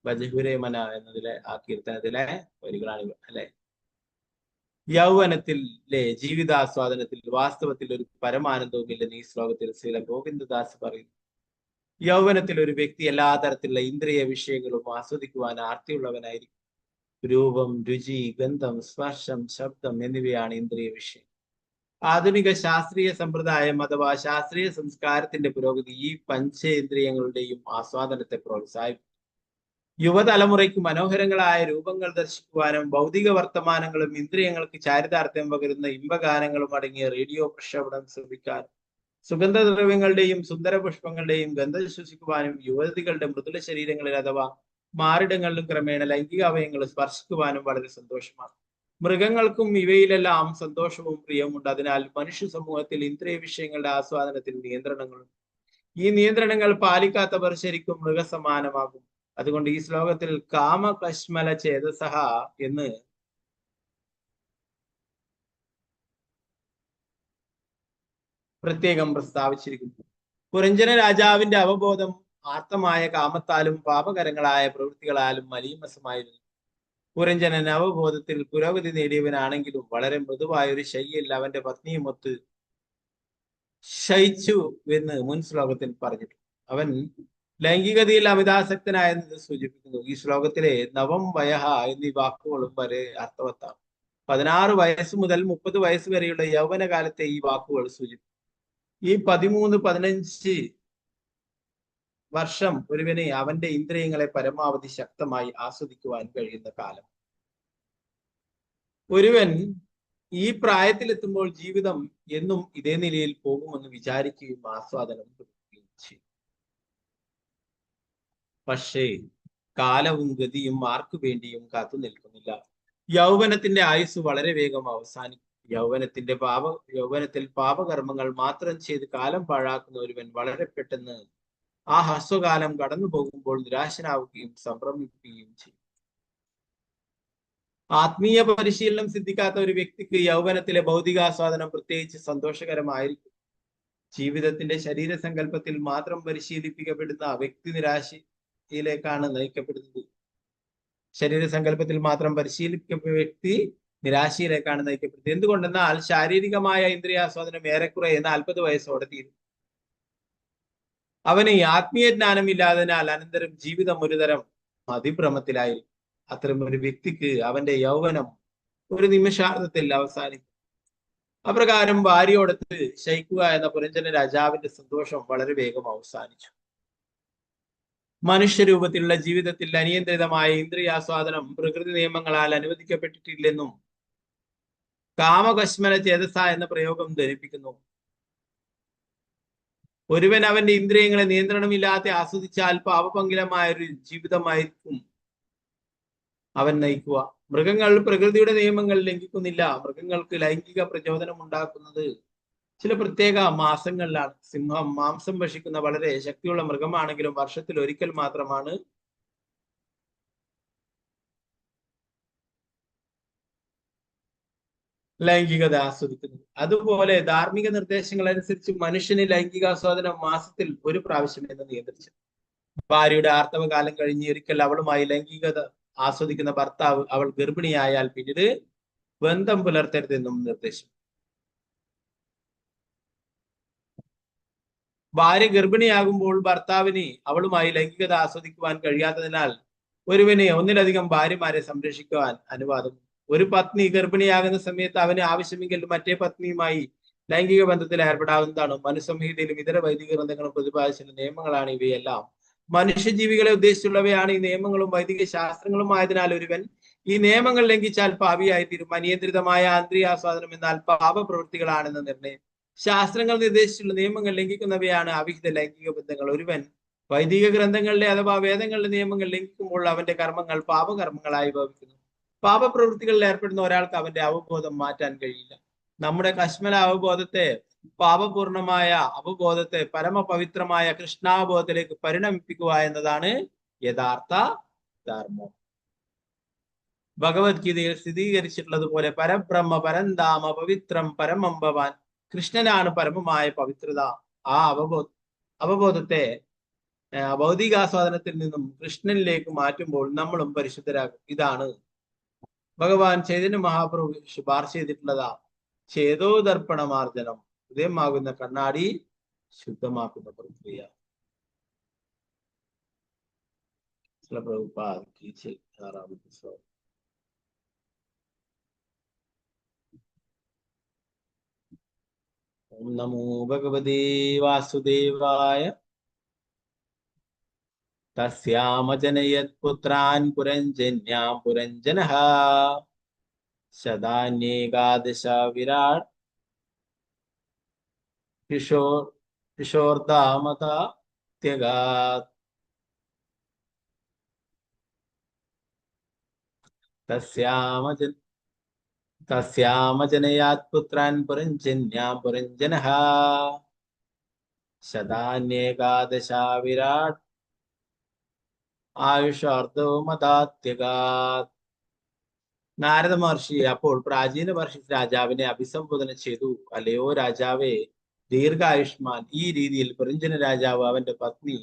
ഭജഹുരേ മന എന്നതിലെ ആ കീർത്തനത്തിലെ വരികളാണ് അല്ലെ. യൗവനത്തിലെ ജീവിതാസ്വാദനത്തിൽ വാസ്തവത്തിൽ ഒരു പരമാനന്ദവുമില്ലെന്ന് ഈ ശ്ലോകത്തിൽ ശ്രീല ഗോവിന്ദദാസ് പറയുന്നു. യൗവനത്തിൽ ഒരു വ്യക്തി എല്ലാ തരത്തിലുള്ള ഇന്ദ്രിയ വിഷയങ്ങളും ആസ്വദിക്കുവാൻ ആർത്തിയുള്ളവനായിരിക്കും. രൂപം, രുചി, ഗന്ധം, സ്പർശം, ശബ്ദം എന്നിവയാണ് ഇന്ദ്രിയ വിഷയം. ആധുനിക ശാസ്ത്രീയ സമ്പ്രദായം അഥവാ ശാസ്ത്രീയ സംസ്കാരത്തിന്റെ പുരോഗതി ഈ പഞ്ചേന്ദ്രിയങ്ങളുടെയും ആസ്വാദനത്തെ പ്രോത്സാഹിപ്പിക്കും. യുവതലമുറയ്ക്ക് മനോഹരങ്ങളായ രൂപങ്ങൾ ദർശിക്കുവാനും ഭൗതിക വർത്തമാനങ്ങളും ഇന്ദ്രിയങ്ങൾക്ക് ചാരിതാർത്ഥ്യം പകരുന്ന ഇമ്പഗാനങ്ങളും അടങ്ങിയ റേഡിയോ പ്രക്ഷേപണം ശ്രമിക്കാനും സുഗന്ധദ്രവ്യങ്ങളുടെയും സുന്ദര പുഷ്പങ്ങളുടെയും ഗന്ധം ശ്വസിക്കുവാനും യുവതികളുടെ മൃദുല ശരീരങ്ങളിൽ അഥവാ മാറിടങ്ങളിലും ക്രമേണ ലൈംഗിക അവയവങ്ങൾ സ്പർശിക്കുവാനും വളരെ സന്തോഷമാണ്. മൃഗങ്ങൾക്കും ഇവയിലെല്ലാം സന്തോഷവും പ്രിയവുമുണ്ട്. അതിനാൽ മനുഷ്യ സമൂഹത്തിൽ ഇന്ദ്രിയ വിഷയങ്ങളുടെ ആസ്വാദനത്തിൽ നിയന്ത്രണങ്ങളുണ്ട്. ഈ നിയന്ത്രണങ്ങൾ പാലിക്കാത്തവർ ശരിക്കും മൃഗസമാനമാകും. അതുകൊണ്ട് ഈ ശ്ലോകത്തിൽ കാമകശ്മല ചേതസഹ എന്ന് പ്രത്യേകം പ്രസ്താവിച്ചിരിക്കുന്നു. പുരഞ്ജന രാജാവിന്റെ അവബോധം ആർത്തമായ കാമത്താലും പാപകരങ്ങളായ പ്രവൃത്തികളാലും മലീമസമായിരുന്നു. പുരഞ്ജനൻ അവബോധത്തിൽ പുരോഗതി നേടിയവനാണെങ്കിലും വളരെ മൃദുവായ ഒരു ശൈലിയിൽ അവന്റെ പത്നിയുമൊത്ത് ശയിച്ചു എന്ന് മുൻ ശ്ലോകത്തിൽ പറഞ്ഞിട്ടുണ്ട്. അവൻ ലൈംഗികതയിൽ അമിതാസക്തനായെന്നത് സൂചിപ്പിക്കുന്നു. ഈ ശ്ലോകത്തിലെ നവം വയഹ എന്നീ വാക്കുകളും വരെ അർത്ഥവത്താണ്. 16 വയസ്സ് മുതൽ 30 വയസ്സ് വരെയുള്ള യൗവന കാലത്തെ ഈ വാക്കുകൾ സൂചിപ്പിക്കുന്നു. ഈ 13-15 വർഷം ഒരുവന് അവന്റെ ഇന്ദ്രിയങ്ങളെ പരമാവധി ശക്തമായി ആസ്വദിക്കുവാൻ കഴിയുന്ന കാലം. ഒരുവൻ ഈ പ്രായത്തിലെത്തുമ്പോൾ ജീവിതം എന്നും ഇതേ നിലയിൽ പോകുമെന്ന് വിചാരിക്കുകയും ആസ്വാദനം തുടങ്ങുകയും ചെയ്യും. പക്ഷേ കാലവും ഗതിയും ആർക്കു വേണ്ടിയും കാത്തു നിൽക്കുന്നില്ല. യൗവനത്തിന്റെ ആയുസ് വളരെ വേഗം അവസാനിക്കും. യൗവനത്തിൽ പാപകർമ്മങ്ങൾ മാത്രം ചെയ്ത് കാലം പാഴാക്കുന്ന ഒരുവൻ വളരെ പെട്ടെന്ന് ആ ഹ്രസ്വകാലം കടന്നു പോകുമ്പോൾ നിരാശനാവുകയും സംഭ്രമിക്കുകയും ചെയ്യും. ആത്മീയ പരിശീലനം സിദ്ധിക്കാത്ത ഒരു വ്യക്തിക്ക് യൗവനത്തിലെ ഭൗതികാസ്വാദനം പ്രത്യേകിച്ച് സന്തോഷകരമായിരിക്കും. ജീവിതത്തിന്റെ ശരീരസങ്കല്പത്തിൽ മാത്രം പരിശീലിപ്പിക്കപ്പെടുന്ന വ്യക്തി നിരാശയിലേക്കാണ് നയിക്കപ്പെടുന്നത്. ശരീരസങ്കല്പത്തിൽ മാത്രം പരിശീലിപ്പിക്കപ്പെട്ട വ്യക്തി നിരാശയിലേക്കാണ് നയിക്കപ്പെടുന്നത്. എന്തുകൊണ്ടെന്നാൽ ശാരീരികമായ ഇന്ദ്രിയാസ്വാദനം ഏറെക്കുറെ 40 വയസ്സോടെ തീരും. അവന് ആത്മീയ ജ്ഞാനം ഇല്ലാതിനാൽ അനന്തരം ജീവിതം ഒരുതരം അതിഭ്രമത്തിലായിരിക്കും. അത്തരം ഒരു വ്യക്തിക്ക് അവന്റെ യൗവനം ഒരു നിമിഷാർദ്ധത്തിൽ അവസാനിക്കും. അപ്രകാരം ഭാര്യയോടൊത്ത് ശയിക്കുക എന്ന പുരഞ്ജന രാജാവിന്റെ സന്തോഷം വളരെ വേഗം അവസാനിച്ചു. മനുഷ്യരൂപത്തിലുള്ള ജീവിതത്തിൽ അനിയന്ത്രിതമായ ഇന്ദ്രിയാസ്വാദനം പ്രകൃതി നിയമങ്ങളാൽ അനുവദിക്കപ്പെട്ടിട്ടില്ലെന്നും കാമകശ്മല ചേതസ എന്ന പ്രയോഗം ധരിപ്പിക്കുന്നു. ഒരുവൻ അവന്റെ ഇന്ദ്രിയങ്ങളെ നിയന്ത്രണമില്ലാതെ ആസ്വദിച്ചാൽ പാപപങ്കിലമായ ഒരു ജീവിതമായിരിക്കും അവൻ നയിക്കുക. മൃഗങ്ങൾ പ്രകൃതിയുടെ നിയമങ്ങൾ ലംഘിക്കുന്നില്ല. മൃഗങ്ങൾക്ക് ലൈംഗിക പ്രചോദനം ഉണ്ടാക്കുന്നത് ചില പ്രത്യേക മാസങ്ങളിലാണ്. സിംഹം മാംസം ഭക്ഷിക്കുന്ന വളരെ ശക്തിയുള്ള മൃഗമാണെങ്കിലും വർഷത്തിൽ ഒരിക്കൽ മാത്രമാണ് ലൈംഗികത ആസ്വദിക്കുന്നത്. അതുപോലെ ധാർമ്മിക നിർദ്ദേശങ്ങൾ അനുസരിച്ച് മനുഷ്യന് ലൈംഗികാസ്വാദനം മാസത്തിൽ ഒരു പ്രാവശ്യം എന്ന് നിയന്ത്രിച്ചു. ഭാര്യയുടെ ആർത്തവകാലം കഴിഞ്ഞ് ഒരിക്കൽ അവളുമായി ലൈംഗികത ആസ്വദിക്കുന്ന ഭർത്താവ് അവൾ ഗർഭിണിയായാൽ പിന്നീട് ബന്ധം പുലർത്തരുതെന്നും നിർദ്ദേശം. ഭാര്യ ഗർഭിണിയാകുമ്പോൾ ഭർത്താവിന് അവളുമായി ലൈംഗികത ആസ്വദിക്കുവാൻ കഴിയാത്തതിനാൽ ഒരുവന് ഒന്നിലധികം ഭാര്യമാരെ സംരക്ഷിക്കുവാൻ അനുവാദം. ഒരു പത്നി ഗർഭിണിയാകുന്ന സമയത്ത് അവന് ആവശ്യമെങ്കിൽ മറ്റേ പത്നിയുമായി ലൈംഗിക ബന്ധത്തിൽ ഏർപ്പെടാവുന്നതാണ്. മനുസംഹിതയിലും ഇതര വൈദിക ഗ്രന്ഥങ്ങളും പ്രതിപാദിച്ചിട്ടുള്ള നിയമങ്ങളാണ് ഇവയെല്ലാം. മനുഷ്യജീവികളെ ഉദ്ദേശിച്ചുള്ളവയാണ് ഈ നിയമങ്ങളും വൈദിക ശാസ്ത്രങ്ങളും ആയതിനാൽ ഒരുവൻ ഈ നിയമങ്ങൾ ലംഘിച്ചാൽ പാപിയായിത്തീരും. അനിയന്ത്രിതമായ ആന്തരികാസ്വാദനം എന്നാൽ പാപപ്രവൃത്തികളാണെന്ന നിർണയം. ശാസ്ത്രങ്ങൾ നിർദ്ദേശിച്ചുള്ള നിയമങ്ങൾ ലംഘിക്കുന്നവയാണ് അവിഹിത ലൈംഗിക ബന്ധങ്ങൾ. ഒരുവൻ വൈദിക ഗ്രന്ഥങ്ങളിലെ അഥവാ വേദങ്ങളിലെ നിയമങ്ങൾ ലംഘിക്കുമ്പോൾ അവന്റെ കർമ്മങ്ങൾ പാപകർമ്മങ്ങളായി ഭവിക്കുന്നു. പാപപ്രവൃത്തികളിൽ ഏർപ്പെടുന്ന ഒരാൾക്ക് അവന്റെ അവബോധം മാറ്റാൻ കഴിയില്ല. നമ്മുടെ കശ്മല അവബോധത്തെ, പാപപൂർണമായ അവബോധത്തെ പരമപവിത്രമായ കൃഷ്ണാവബോധത്തിലേക്ക് പരിണമിപ്പിക്കുക എന്നതാണ് യഥാർത്ഥ ധർമ്മം. ഭഗവത്ഗീതയിൽ സ്ഥിരീകരിച്ചിട്ടുള്ളതുപോലെ പരബ്രഹ്മ പരന്താമ പവിത്രം പരമം ഭവാൻ. കൃഷ്ണനാണ് പരമമായ പവിത്രത. ആ അവബോധത്തെ ഭൗതികാസ്വാദനത്തിൽ നിന്നും കൃഷ്ണനിലേക്ക് മാറ്റുമ്പോൾ നമ്മളും പരിശുദ്ധരാകും. ഇതാണ് ഭഗവാൻ ചൈതന്യ മഹാപ്രഭു ശുപാർശ ചെയ്തിട്ടുള്ളതാ ചേതോദർപ്പണമാർജനം, ഹൃദയമാകുന്ന കണ്ണാടി ശുദ്ധമാക്കുന്ന പ്രക്രിയ. ഓം നമോ ഭഗവതേ വാസുദേവായ. തസ്യാമജനയത് പുത്രാൻ പുരഞ്ജന്യാം പുരഞ്ജനഃ ശതാന്യേകാദശ വിരാട് കിഷോർധാമതാത്യഗാത്. തസ്യാമജനയാത് പുത്രാൻ പുരഞ്ജന്യാം പുരഞ്ജനഃ ശതാന്യേകാദശ വിരാട് ആയുഷാർദ്ധമതാത്യഗാത്. നാരദ മഹർഷി അപ്പോൾ പ്രാചീന വർഷി രാജാവിനെ അഭിസംബോധന ചെയ്തു. അല്ലയോ രാജാവേ, ദീർഘായുഷ്മാൻ. ഈ രീതിയിൽ പുരഞ്ജന രാജാവ് അവന്റെ പത്നി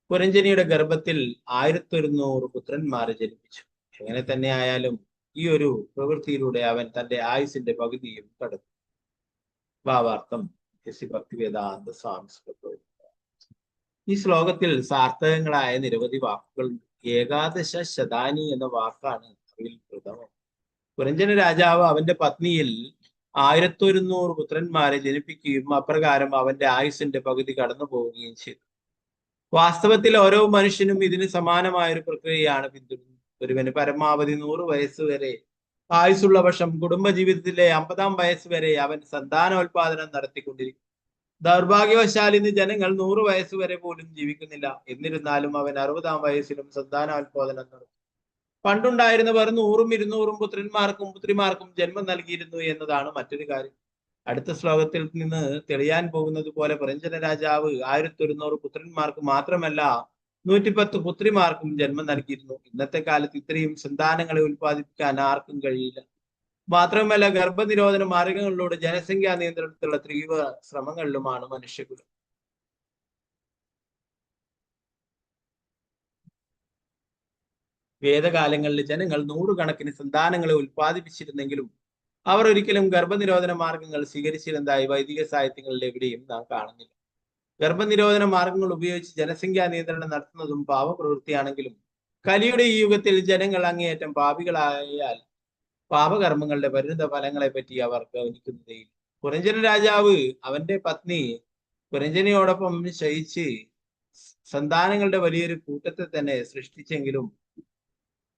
പുരഞ്ജനിയുടെ ഗർഭത്തിൽ 1100 പുത്രന്മാരെ ജനിപ്പിച്ചു. എങ്ങനെ തന്നെ ആയാലും ഈ ഒരു പ്രവൃത്തിയിലൂടെ അവൻ തന്റെ ആയുസിന്റെ പകുതിയും കടന്നു. ഭാവാർത്ഥം ഭക്തിവേദാന്ത സ്വാമി. ഈ ശ്ലോകത്തിൽ സാർത്ഥകങ്ങളായ നിരവധി വാക്കുകൾ. ഏകാദശ ശതാനി എന്ന വാക്കാണ് അവയിൽ പ്രഥമം. പുരഞ്ജന രാജാവ് അവന്റെ പത്നിയിൽ 1100 പുത്രന്മാരെ ജനിപ്പിക്കുകയും അപ്രകാരം അവന്റെ ആയുസിന്റെ പകുതി കടന്നു പോവുകയും ചെയ്തു. വാസ്തവത്തിൽ ഓരോ മനുഷ്യനും ഇതിന് സമാനമായ ഒരു പ്രക്രിയയാണ് പിന്തുടരുന്നത്. ഒരുവന് പരമാവധി 100 വയസ്സ് വരെ ആയുസുള്ള പക്ഷം കുടുംബജീവിതത്തിലെ 50-ാം വയസ്സ് വരെ അവൻ സന്താനോൽപാദനം നടത്തിക്കൊണ്ടിരിക്കും. ദൗർഭാഗ്യവശാൽ ഇന്ന് ജനങ്ങൾ 100 വയസ്സ് വരെ പോലും ജീവിക്കുന്നില്ല. എന്നിരുന്നാലും അവൻ 60-ാം വയസ്സിലും സന്താനോൽപാദനം നടത്തും. പണ്ടുണ്ടായിരുന്നവർ 100-ഉം 200-ഉം പുത്രന്മാർക്കും പുത്രിമാർക്കും ജന്മം നൽകിയിരുന്നു എന്നതാണ് മറ്റൊരു കാര്യം. അടുത്ത ശ്ലോകത്തിൽ നിന്ന് തെളിയാൻ പോകുന്നത് പോലെ പുരഞ്ജന രാജാവ് 1100 പുത്രന്മാർക്ക് മാത്രമല്ല 110 പുത്രിമാർക്കും ജന്മം നൽകിയിരുന്നു. ഇന്നത്തെ കാലത്ത് ഇത്രയും സന്താനങ്ങളെ ഉൽപ്പാദിപ്പിക്കാൻ ആർക്കും കഴിയില്ല. മാത്രമല്ല ഗർഭനിരോധന മാർഗങ്ങളിലൂടെ ജനസംഖ്യാ നിയന്ത്രണത്തിലുള്ള തീവ്ര ശ്രമങ്ങളിലുമാണ് മനുഷ്യകുലം. വേദകാലങ്ങളിൽ ജനങ്ങൾ 100 കണക്കിന് സന്താനങ്ങളെ ഉൽപ്പാദിപ്പിച്ചിരുന്നെങ്കിലും അവർ ഒരിക്കലും ഗർഭനിരോധന മാർഗങ്ങൾ സ്വീകരിച്ചിരുന്നതായി വൈദിക സാഹിത്യങ്ങളിൽ എവിടെയും നാം കാണുന്നില്ല. ഗർഭനിരോധന മാർഗങ്ങൾ ഉപയോഗിച്ച് ജനസംഖ്യാ നിയന്ത്രണം നടത്തുന്നതും പാപപ്രവൃത്തിയാണെങ്കിലും കലിയുടെ ഈ യുഗത്തിൽ ജനങ്ങൾ അങ്ങേയറ്റം പാപികളായാൽ പാപകർമ്മങ്ങളുടെ പരിണിത ഫലങ്ങളെ പറ്റി അവർ ഗൗനിക്കുന്നതേയില്ല. പുരഞ്ജന രാജാവ് അവന്റെ പത്നി പുരഞ്ജനയോടൊപ്പം ശയിച്ച് സന്താനങ്ങളുടെ വലിയൊരു കൂട്ടത്തെ തന്നെ സൃഷ്ടിച്ചെങ്കിലും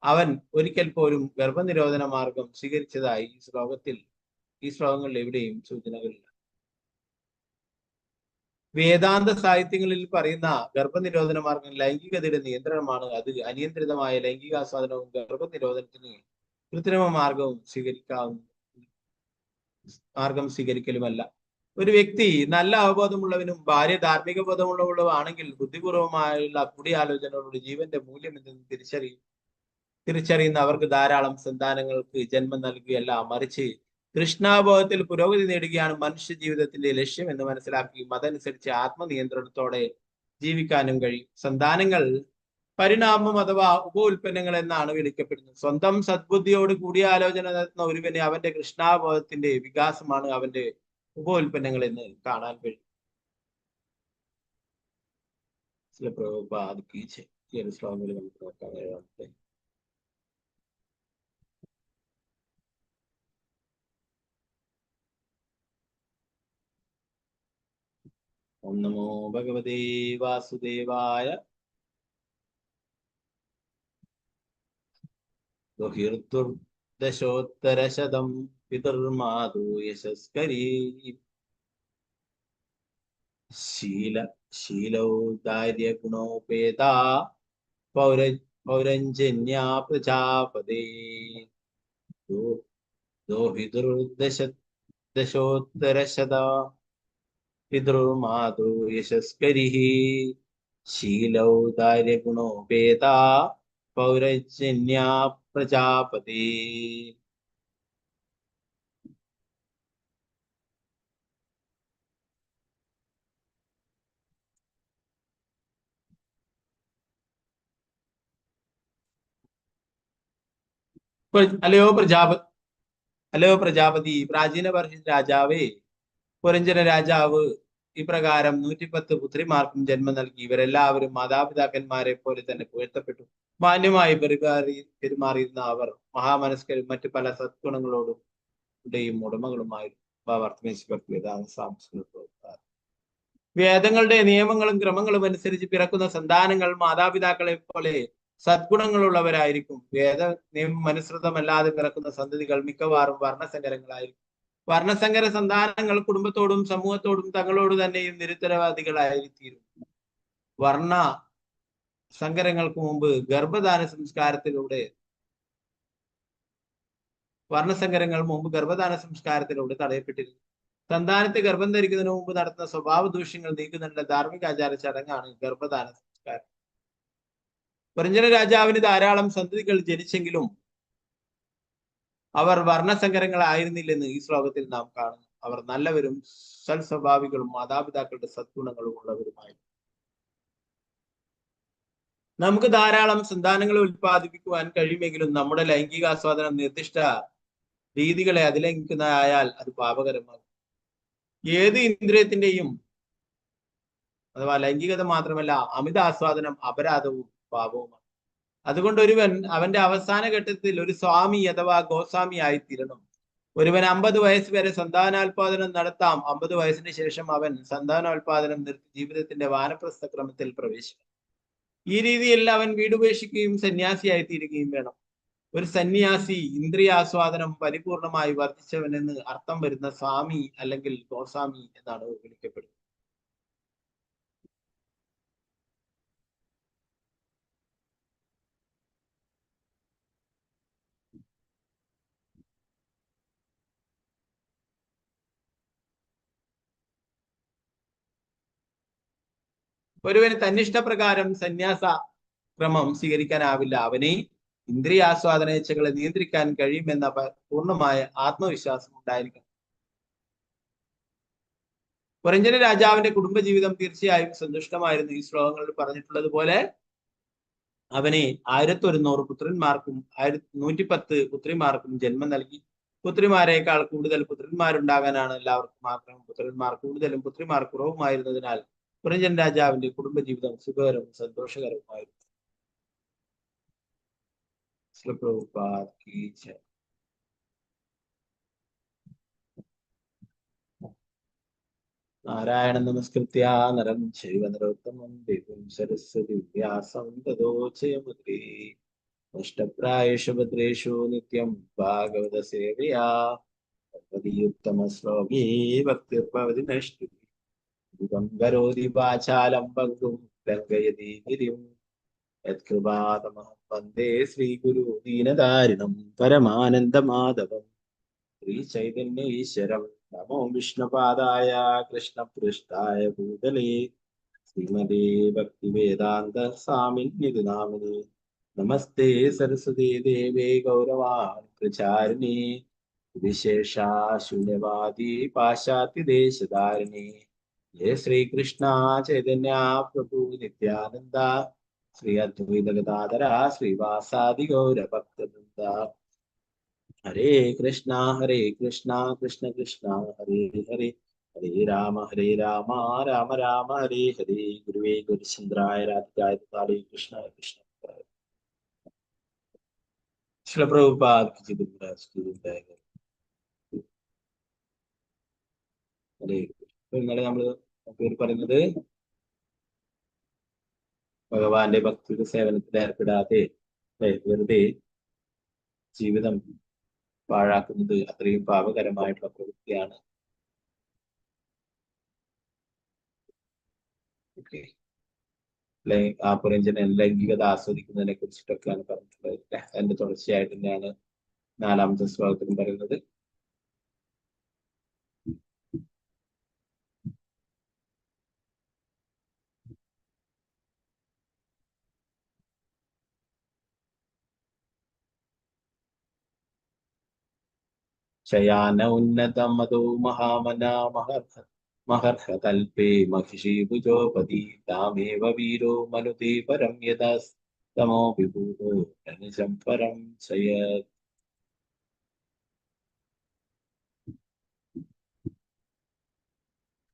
അവൻ ഒരിക്കൽ പോലും ഗർഭനിരോധന മാർഗം സ്വീകരിച്ചതായി ഈ ശ്ലോകങ്ങളിൽ എവിടെയും സൂചനകളില്ല. വേദാന്ത സാഹിത്യങ്ങളിൽ പറയുന്ന ഗർഭനിരോധന മാർഗം ലൈംഗികതയുടെ നിയന്ത്രണമാണ്. അത് അനിയന്ത്രിതമായ ലൈംഗികാസ്വാദനവും ഗർഭനിരോധനത്തിന് കൃത്രിമ മാർഗവും സ്വീകരിക്കലുമല്ല. ഒരു വ്യക്തി നല്ല അവബോധമുള്ളവനും ഭാര്യ ധാർമ്മിക ബോധമുള്ളവളും ആണെങ്കിൽ ബുദ്ധിപൂർവമായുള്ള കൂടിയാലോചനകളുടെ ജീവന്റെ മൂല്യം എന്തെന്ന് തിരിച്ചറിയുന്ന അവർക്ക് ധാരാളം സന്താനങ്ങൾക്ക് ജന്മം നൽകുകയല്ല, മറിച്ച് കൃഷ്ണാബോധത്തിൽ പുരോഗതി നേടുകയാണ് മനുഷ്യ ജീവിതത്തിന്റെ ലക്ഷ്യം എന്ന് മനസ്സിലാക്കുകയും അതനുസരിച്ച് ആത്മനിയന്ത്രണത്തോടെ ജീവിക്കാനും കഴിയും. സന്താനങ്ങൾ പരിണാമം അഥവാ ഉപ ഉൽപ്പന്നങ്ങൾ എന്നാണ് വിളിക്കപ്പെടുന്നത്. സ്വന്തം സദ്ബുദ്ധിയോട് കൂടിയാലോചന നടത്തുന്ന ഒരുവന് അവന്റെ കൃഷ്ണാബോധത്തിന്റെ വികാസമാണ് അവന്റെ ഉപ ഉൽപ്പന്നങ്ങൾ എന്ന് കാണാൻ കഴിയും. ചില പ്രഭുപാദ് ഈ ഒരു ശ്ലോകങ്ങളിൽ നമുക്ക് നോക്കാൻ കഴിയാറുണ്ട്. ഓം നമോ ഭഗവതേ വാസുദേവായ. ദശോത്തരശതം പിതർമാതു യശസ്കരീ ശീലൗദാര്യ ഗുണോപേതാ പൗരഞ്ജന്യാ പ്രജാപതേ ദശോത്തരശത പിതൃമാതു യശസ്കരി ശീലൗദാര്യ ഗുണോപേതാ പൗരഞ്ജന്യാ പ്രജാപതേ. അല്ലയോ പ്രജാപതി, പ്രാചീന രാജാവേ, പുരഞ്ജന രാജാവ് ഇപ്രകാരം 110 പുത്രിമാർക്കും ജന്മം നൽകി. ഇവരെല്ലാവരും മാതാപിതാക്കന്മാരെ പോലെ തന്നെ പുകഴ്ത്തപ്പെട്ടു. മാന്യമായി പെരുമാറിയിരുന്ന അവർ മഹാമനസ്കരും മറ്റു പല സദ്ഗുണങ്ങളോടും ഉടമകളുമായിരുന്നു. വേദങ്ങളുടെ നിയമങ്ങളും ക്രമങ്ങളും അനുസരിച്ച് പിറക്കുന്ന സന്താനങ്ങൾ മാതാപിതാക്കളെ പോലെ സദ്ഗുണങ്ങളുള്ളവരായിരിക്കും. വേദ നിയമം അനുസൃതമല്ലാതെ പിറക്കുന്ന സന്തതികൾ മിക്കവാറും വർണ്ണസങ്കരങ്ങളായിരിക്കും. വർണ്ണസങ്കര സന്താനങ്ങൾ കുടുംബത്തോടും സമൂഹത്തോടും തങ്ങളോട് തന്നെയും നിരുത്തരവാദികളായിത്തീരും. വർണ്ണ സങ്കരങ്ങൾക്ക് മുമ്പ് ഗർഭധാന സംസ്കാരത്തിലൂടെ തടയപ്പെട്ടിരുന്നു. സന്താനത്തെ ഗർഭം ധരിക്കുന്നതിന് മുമ്പ് നടത്തുന്ന സ്വഭാവ ദൂഷ്യങ്ങൾ നീക്കുന്നതിനുള്ള ധാർമ്മിക ആചാര ചടങ്ങാണ് ഗർഭധാന സംസ്കാരം. പുരഞ്ജന രാജാവിന് ധാരാളം സന്തതികൾ ജനിച്ചെങ്കിലും അവർ വർണ്ണസങ്കരങ്ങളായിരുന്നില്ലെന്ന് ഈ ശ്ലോകത്തിൽ നാം കാണുന്നു. അവർ നല്ലവരും സൽസ്വഭാവികളും മാതാപിതാക്കളുടെ സദ്ഗുണങ്ങളും ഉള്ളവരുമായിരുന്നു. നമുക്ക് ധാരാളം സന്താനങ്ങളെ ഉൽപ്പാദിപ്പിക്കുവാൻ കഴിയുമെങ്കിലും നമ്മുടെ ലൈംഗികാസ്വാദനം നിർദ്ദിഷ്ട രീതികളെ അതിലംഘിക്കുന്നതായാൽ അത് പാപകരമാകും. ഏത് ഇന്ദ്രിയത്തിന്റെയും അഥവാ ലൈംഗികത മാത്രമല്ല, അമിത ആസ്വാദനം അപരാധവും പാപവുമാണ്. അതുകൊണ്ട് ഒരുവൻ അവന്റെ അവസാന ഘട്ടത്തിൽ ഒരു സ്വാമി അഥവാ ഗോസ്വാമി ആയിത്തീരണം. ഒരുവൻ 50 വയസ്സ് വരെ സന്താനോൽപാദനം നടത്താം. 50 വയസ്സിന് ശേഷം അവൻ സന്താനോൽപാദനം നിർത്തി ജീവിതത്തിന്റെ വാനപ്രസ്ഥ ക്രമത്തിൽ പ്രവേശിക്കും. ഈ രീതിയിൽ അവൻ വീടുപേക്ഷിക്കുകയും സന്യാസിയായി തീരുകയും വേണം. ഒരു സന്യാസി ഇന്ദ്രിയാസ്വാദനം പരിപൂർണമായി വർദ്ധിച്ചവനെന്ന് അർത്ഥം വരുന്ന സ്വാമി അല്ലെങ്കിൽ ഗോസ്വാമി എന്നാണ് വിളിക്കപ്പെടുന്നത്. ഒരുവന് തന്നിഷ്ടപ്രകാരം സന്യാസ ക്രമം സ്വീകരിക്കാനാവില്ല. അവനെ ഇന്ദ്രിയാസ്വാദന ഇച്ഛകളെ നിയന്ത്രിക്കാൻ കഴിയുമെന്ന പൂർണ്ണമായ ആത്മവിശ്വാസം ഉണ്ടായിരിക്കണം. പുരഞ്ജന രാജാവിന്റെ കുടുംബജീവിതം തീർച്ചയായും സന്തുഷ്ടമായിരുന്നു. ഈ ശ്ലോകങ്ങളിൽ പറഞ്ഞിട്ടുള്ളത് പോലെ അവനെ 1100 പുത്രന്മാർക്കും 110 പുത്രിമാർക്കും ജന്മം നൽകി. പുത്രിമാരെക്കാൾ കൂടുതൽ പുത്രന്മാരുണ്ടാകാനാണ് എല്ലാവർക്കും ആഗ്രഹം. പുത്രന്മാർ കൂടുതലും പുത്രിമാർ കുറവുമായിരുന്നതിനാൽ പുരഞ്ജന രാജാവിന്റെ കുടുംബജീവിതം സുഖകരവും സന്തോഷകരവുമായിരുന്നു. നാരായണ നമസ്കൃത്യ നരം ചൈവ നരോത്തമം ദേവീം സരസ്വതി വ്യാസം തതോ ജയമുദ്രേ നഷ്ടപ്രായേഷു ഭദ്രേഷു നിത്യം ഭാഗവത സേവയാ ഭഗവതീയുത്തമ ശ്ലോകേ ഭക്തിർഭവതി നഷ്ടുതി യുഗം കരോതി വാചാലം പങ്കും ലംഘയതി ഗിരിം യത്കൃപാതമഹം വന്ദേ ശ്രീഗുരു ദീനദാരിണം പരമാനന്ദമാധവം ശ്രീചൈതന്യ ഈശ്വരം. നമോ വിഷ്ണുപാദായ കൃഷ്ണപൃഷ്ഠായ ഭൂതലേ ശ്രീമതേ ഭക്തിവേദാന്ത സ്വാമിന്യതി നാമിനേ. നമസ്തേ സരസ്വതീ ദേവേ ഗൗരവാണി പ്രചാരിണി വിശേഷാ ശൂന്യവാദി പാശ്ചാത്യദേശധാരിണി ജയ ശ്രീകൃഷ്ണ ചൈതന്യ പ്രഭു നിത്യാനന്ദ ശ്രീ അദ്വൈത ഗദാധര ശ്രീവാസാദി ഗൗരഭക്തവൃന്ദ. ഹരേ കൃഷ്ണ കൃഷ്ണ കൃഷ്ണ ഹരേ ഹരേ ഹരേ രാമ രാമ രാമ ഹരേ ഹരേ. ഗുരുവേ ഗുരുചന്ദ്രായ രാധികായ കാളി കൃഷ്ണ കൃഷ്ണ. ശ്രീല പ്രഭുപാദ് ഇന്നലെ നമ്മള് പേര് പറയുന്നത് ഭഗവാന്റെ ഭക്തിയുടെ സേവനത്തിൽ ഏർപ്പെടാതെ വെറുതെ ജീവിതം പാഴാക്കുന്നത് അത്രയും പാപകരമായിട്ടുള്ള പ്രവൃത്തിയാണ്. ആ പുരഞ്ജന ലൈംഗികത ആസ്വദിക്കുന്നതിനെ കുറിച്ചിട്ടൊക്കെയാണ് പറഞ്ഞിട്ടുള്ളത്. അതിന്റെ തുടർച്ചയായിട്ട് തന്നെയാണ് 4ാമത്തെ ശ്ലോകത്തിലും പറയുന്നത്. ശയാന ഉന്നതം മതോ മഹാമനാ മഹർഹതൽപേ മഹിഷീഭുജോപതി താമേവ വീരോ മനുതേ പരം യഥാസ്തമോ വിഭൂതോ നിജം പരം ചയത്.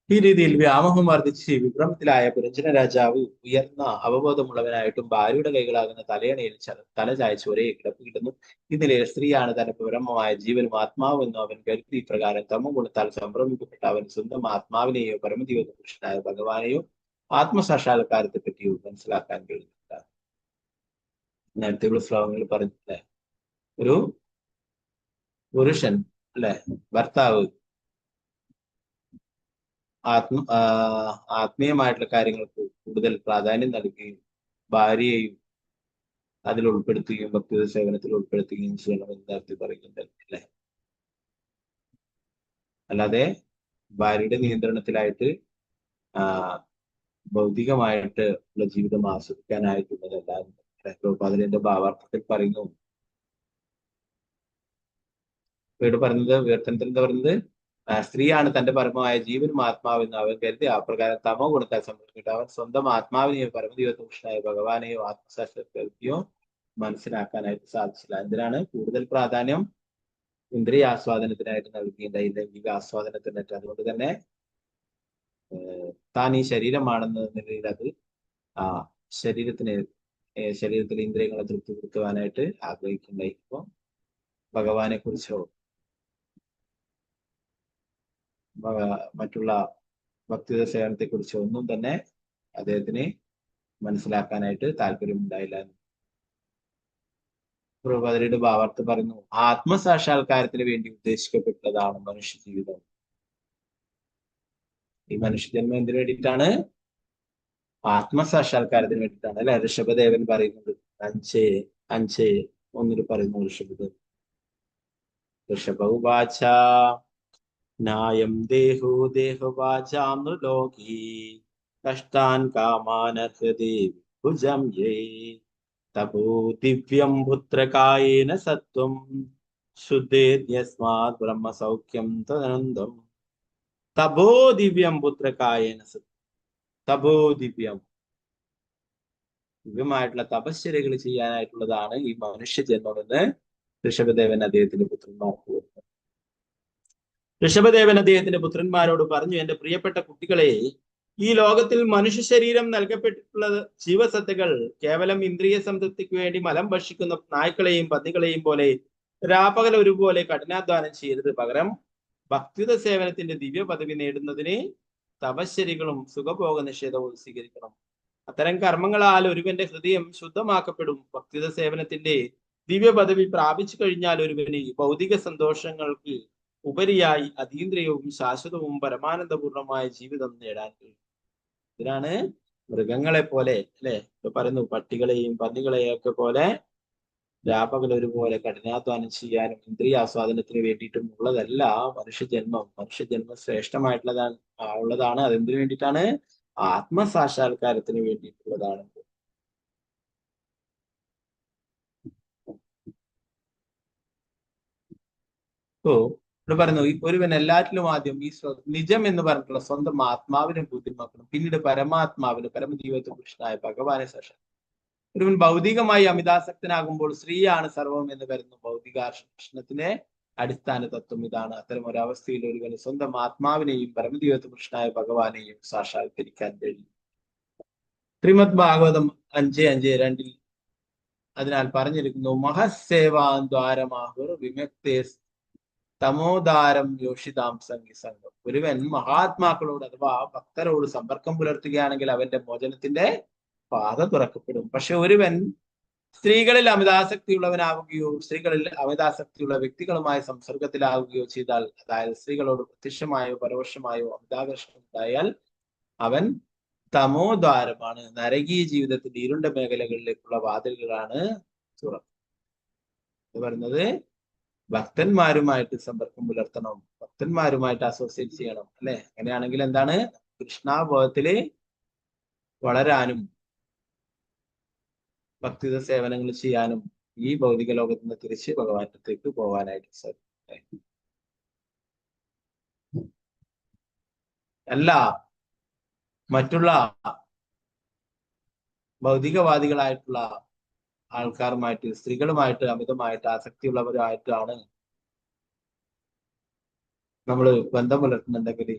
ഈ രീതിയിൽ വ്യാമോഹം വർദ്ധിച്ച് വിഭ്രമത്തിലായ പുരഞ്ജന രാജാവ് ഉയർന്ന അവബോധമുള്ളവനായിട്ടും ഭാര്യയുടെ കൈകളാകുന്ന തലയണയിൽ തല ചായച്ച് ഒരേ കിടപ്പ് കിട്ടുന്നു. ഈ നിലയിൽ സ്ത്രീയാണ് തന്റെ ബ്രഹ്മമായ ജീവനും ആത്മാവെന്നും അവൻ കരുതി. ഇപ്രകാരം തമോ ഗുണത്താൽ സംഭ്രമിക്കപ്പെട്ട അവൻ സ്വന്തം ആത്മാവിനെയോ പരമദൈവ പുരുഷനായ ഭഗവാനെയോ ആത്മസാക്ഷാത്കാരത്തെ പറ്റിയോ മനസ്സിലാക്കാൻ കഴിയുന്നില്ല. നേരത്തെ ശ്ലോകങ്ങൾ പറഞ്ഞില്ലേ, ഒരു പുരുഷൻ അല്ലെ, ഭർത്താവ് ആത്മീയമായിട്ടുള്ള കാര്യങ്ങൾക്ക് കൂടുതൽ പ്രാധാന്യം നൽകുകയും ഭാര്യയെയും അതിൽ ഉൾപ്പെടുത്തുകയും ഭക്തിയുടെ സേവനത്തിൽ ഉൾപ്പെടുത്തുകയും ചെയ്യണമെന്ന് നേരത്തെ പറയുന്നുണ്ട് അല്ലെ. അല്ലാതെ ഭാര്യയുടെ നിയന്ത്രണത്തിലായിട്ട് ഭൗതികമായിട്ട് ഉള്ള ജീവിതം ആസ്വദിക്കാനായിട്ടുള്ളതല്ല. അതിന്റെ ഭാവാർത്ഥത്തിൽ പറയുന്നു. ഇവിടെ പറയുന്നത് വിവർത്തനത്തിൽ എന്താ പറയുന്നത്, സ്ത്രീയാണ് തന്റെ പരമമായ ജീവനും ആത്മാവെന്ന് അവൻ കരുതി. ആ പ്രകാരം തമോ ഗുണത്താൽ സംഭവിച്ചിട്ട് അവൻ സ്വന്തം ആത്മാവിനെയോ പരമദൈവപുരുഷനായ ഭഗവാനെയോ ആത്മസാക്ഷാത്കരിക്കുകയോ മനസ്സിലാക്കാനായിട്ട് സാധിച്ചില്ല. എന്തിനാണ് കൂടുതൽ പ്രാധാന്യം ഇന്ദ്രിയ ആസ്വാദനത്തിനായിട്ട് നൽകിയ ലൈംഗിക ആസ്വാദനത്തിനായിട്ട്. അതുകൊണ്ട് തന്നെ താൻ ഈ ശരീരമാണെന്ന നിലയിൽ അത് ശരീരത്തിലെ ഇന്ദ്രിയങ്ങളെ തൃപ്തിപ്പെടുത്തുവാനായിട്ട് ആഗ്രഹിക്കുന്നുണ്ടായി. ഇപ്പൊ ഭഗവാനെ കുറിച്ചോ മറ്റുള്ള ഭക്തിയുടെ സേവനത്തെ കുറിച്ചോ ഒന്നും തന്നെ അദ്ദേഹത്തിന് മനസ്സിലാക്കാനായിട്ട് താല്പര്യമുണ്ടായില്ല. പ്രഭുപാദരുടെ ഭാവാർത്ഥം പറയുന്നു, ആത്മസാക്ഷാത്കാരത്തിന് വേണ്ടി ഉദ്ദേശിക്കപ്പെട്ടതാണ് മനുഷ്യ ജീവിതം. ഈ മനുഷ്യജന്മം എന്തിനു വേണ്ടിയിട്ടാണ്? ആത്മസാക്ഷാത്കാരത്തിന് വേണ്ടിയിട്ടാണ് അല്ലെ. ഋഷഭദേവൻ പറയുന്നത് 5:1 പറയുന്നു. ഋഷഭ നായം ദേഹോ ദേഹവാചാം നൃലോകീ കഷ്ടാൻ കാമാനർഹതേ ഭുജം യേ തപോ ദിവ്യം പുത്രകായേന സത്വം ശുദ്ധേദ്യസ്മാത് ബ്രഹ്മസൗഖ്യം തദനന്തം. തപോ ദിവ്യം പുത്രകായേന സത്വം. തപോ ദിവ്യമായിട്ടുള്ള തപശ്ചര്യകൾ ചെയ്യാനായിട്ടുള്ളതാണ് ഈ മനുഷ്യജന്മമെന്ന് ഋഷഭദേവൻ അദ്ദേഹത്തിന്റെ പുത്രന്മാർക്ക് കൊടുത്തു. ഋഷഭദേവൻ അദ്ദേഹത്തിന്റെ പുത്രന്മാരോട് പറഞ്ഞു, എന്റെ പ്രിയപ്പെട്ട കുട്ടികളെ, ഈ ലോകത്തിൽ മനുഷ്യ ശരീരം നൽകപ്പെട്ടിട്ടുള്ള ജീവസത്തകൾ കേവലം ഇന്ദ്രിയ സംതൃപ്തിക്ക് വേണ്ടി മലം ഭക്ഷിക്കുന്ന നായ്ക്കളെയും പന്നികളെയും പോലെ രാപകൽ ഒരുപോലെ കഠിനാധ്വാനം ചെയ്യരുത്. പകരം ഭക്തിയുടെ സേവനത്തിന്റെ ദിവ്യ പദവി നേടുന്നതിന് തപശ്ചര്യകളും സുഖഭോഗ നിഷേധവും സ്വീകരിക്കണം. അത്തരം കർമ്മങ്ങളാൽ ഒരുവന്റെ ഹൃദയം ശുദ്ധമാക്കപ്പെടും. ഭക്തിയുടെ സേവനത്തിന്റെ ദിവ്യ പദവി പ്രാപിച്ചു കഴിഞ്ഞാൽ ഒരുവന് ഭൗതിക സന്തോഷങ്ങൾക്ക് ഉപരിയായി അതീന്ദ്രിയവും ശാശ്വതവും പരമാനന്ദപൂർണമായ ജീവിതം നേടാൻ കഴിയും. ഇതിനാണ് മൃഗങ്ങളെ പോലെ അല്ലെ പറയുന്നു, പട്ടികളെയും പന്നികളെയും ഒക്കെ പോലെ രാപകൽ ഒരുപോലെ കഠിനാധ്വാനം ചെയ്യാനും ഇന്ദ്രിയ ആസ്വാദനത്തിന് വേണ്ടിയിട്ടും ഉള്ളതല്ല മനുഷ്യജന്മം. മനുഷ്യജന്മം ശ്രേഷ്ഠമായിട്ടുള്ളതാണ്. അതെന്തിനു വേണ്ടിയിട്ടാണ്? ആത്മസാക്ഷാത്കാരത്തിന് വേണ്ടിയിട്ടുള്ളതാണ്. ഓ ഇവിടെ പറയുന്നു ഒരുവൻ എല്ലാറ്റിലും ആദ്യം ഈ നിജം എന്ന് പറഞ്ഞിട്ടുള്ള സ്വന്തം ആത്മാവിനെ ബുദ്ധിമാക്കണം, പിന്നീട് പരമാത്മാവിന് പരമജീവിത പുരുഷനായ ഭഗവാനെ സാക്ഷാൽ. ഒരുവൻ ഭൗതികമായി അമിതാസക്തനാകുമ്പോൾ സ്ത്രീയാണ് സർവം എന്ന് വരുന്നു. ഭൗതികാകർഷണത്തിന്റെ അടിസ്ഥാന തത്വം ഇതാണ്. അത്തരം ഒരവസ്ഥയിൽ ഒരുവന് സ്വന്തം ആത്മാവിനെയും പരമജീവിത പുരുഷനായ ഭഗവാനെയും സാക്ഷാത്കരിക്കാൻ കഴിയും. ശ്രീമദ് ഭാഗവതം 5:5-2 അതിനാൽ പറഞ്ഞിരിക്കുന്നു, മഹസേവാദ്വാരമാഹുർ വിമുക്തേ തമോദാരം യോഷിതാം സംഗി സംഘം. ഒരുവൻ മഹാത്മാക്കളോട് അഥവാ ഭക്തരോട് സമ്പർക്കം പുലർത്തുകയാണെങ്കിൽ അവന്റെ മോചനത്തിന്റെ പാത തുറക്കപ്പെടും. പക്ഷെ ഒരുവൻ സ്ത്രീകളിൽ അമിതാസക്തിയുള്ളവനാവുകയോ സ്ത്രീകളിൽ അമിതാസക്തിയുള്ള വ്യക്തികളുമായി സംസർഗത്തിലാവുകയോ ചെയ്താൽ, അതായത് സ്ത്രീകളോട് പ്രത്യക്ഷമായോ പരോക്ഷമായോ അമിതാകർഷണം ഉണ്ടായാൽ അവൻ തമോദ്വാരമാണ്. നരകീയ ജീവിതത്തിന്റെ ഇരുണ്ട മേഖലകളിലേക്കുള്ള വാതിലുകളാണ് തുറക്കുന്നത്. പറയുന്നത് ഭക്തന്മാരുമായിട്ട് സമ്പർക്കം പുലർത്തണം, ഭക്തന്മാരുമായിട്ട് അസോസിയേറ്റ് ചെയ്യണം, അല്ലെ? അങ്ങനെയാണെങ്കിൽ എന്താണ്? കൃഷ്ണാബോധത്തില് വളരാനും ഭക്തിത സേവനങ്ങൾ ചെയ്യാനും ഈ ഭൗതിക ലോകത്ത് നിന്ന് തിരിച്ച് ഭഗവാന്റെ അടുത്തേക്ക് പോകാനായിട്ട് സാധിക്കും. അല്ല മറ്റുള്ള ഭൗതികവാദികളായിട്ടുള്ള ആൾക്കാരുമായിട്ട് സ്ത്രീകളുമായിട്ട് അമിതമായിട്ട് ആസക്തിയുള്ളവരായിട്ടാണ് നമ്മൾ ബന്ധം പുലർത്തുന്നുണ്ടെങ്കിൽ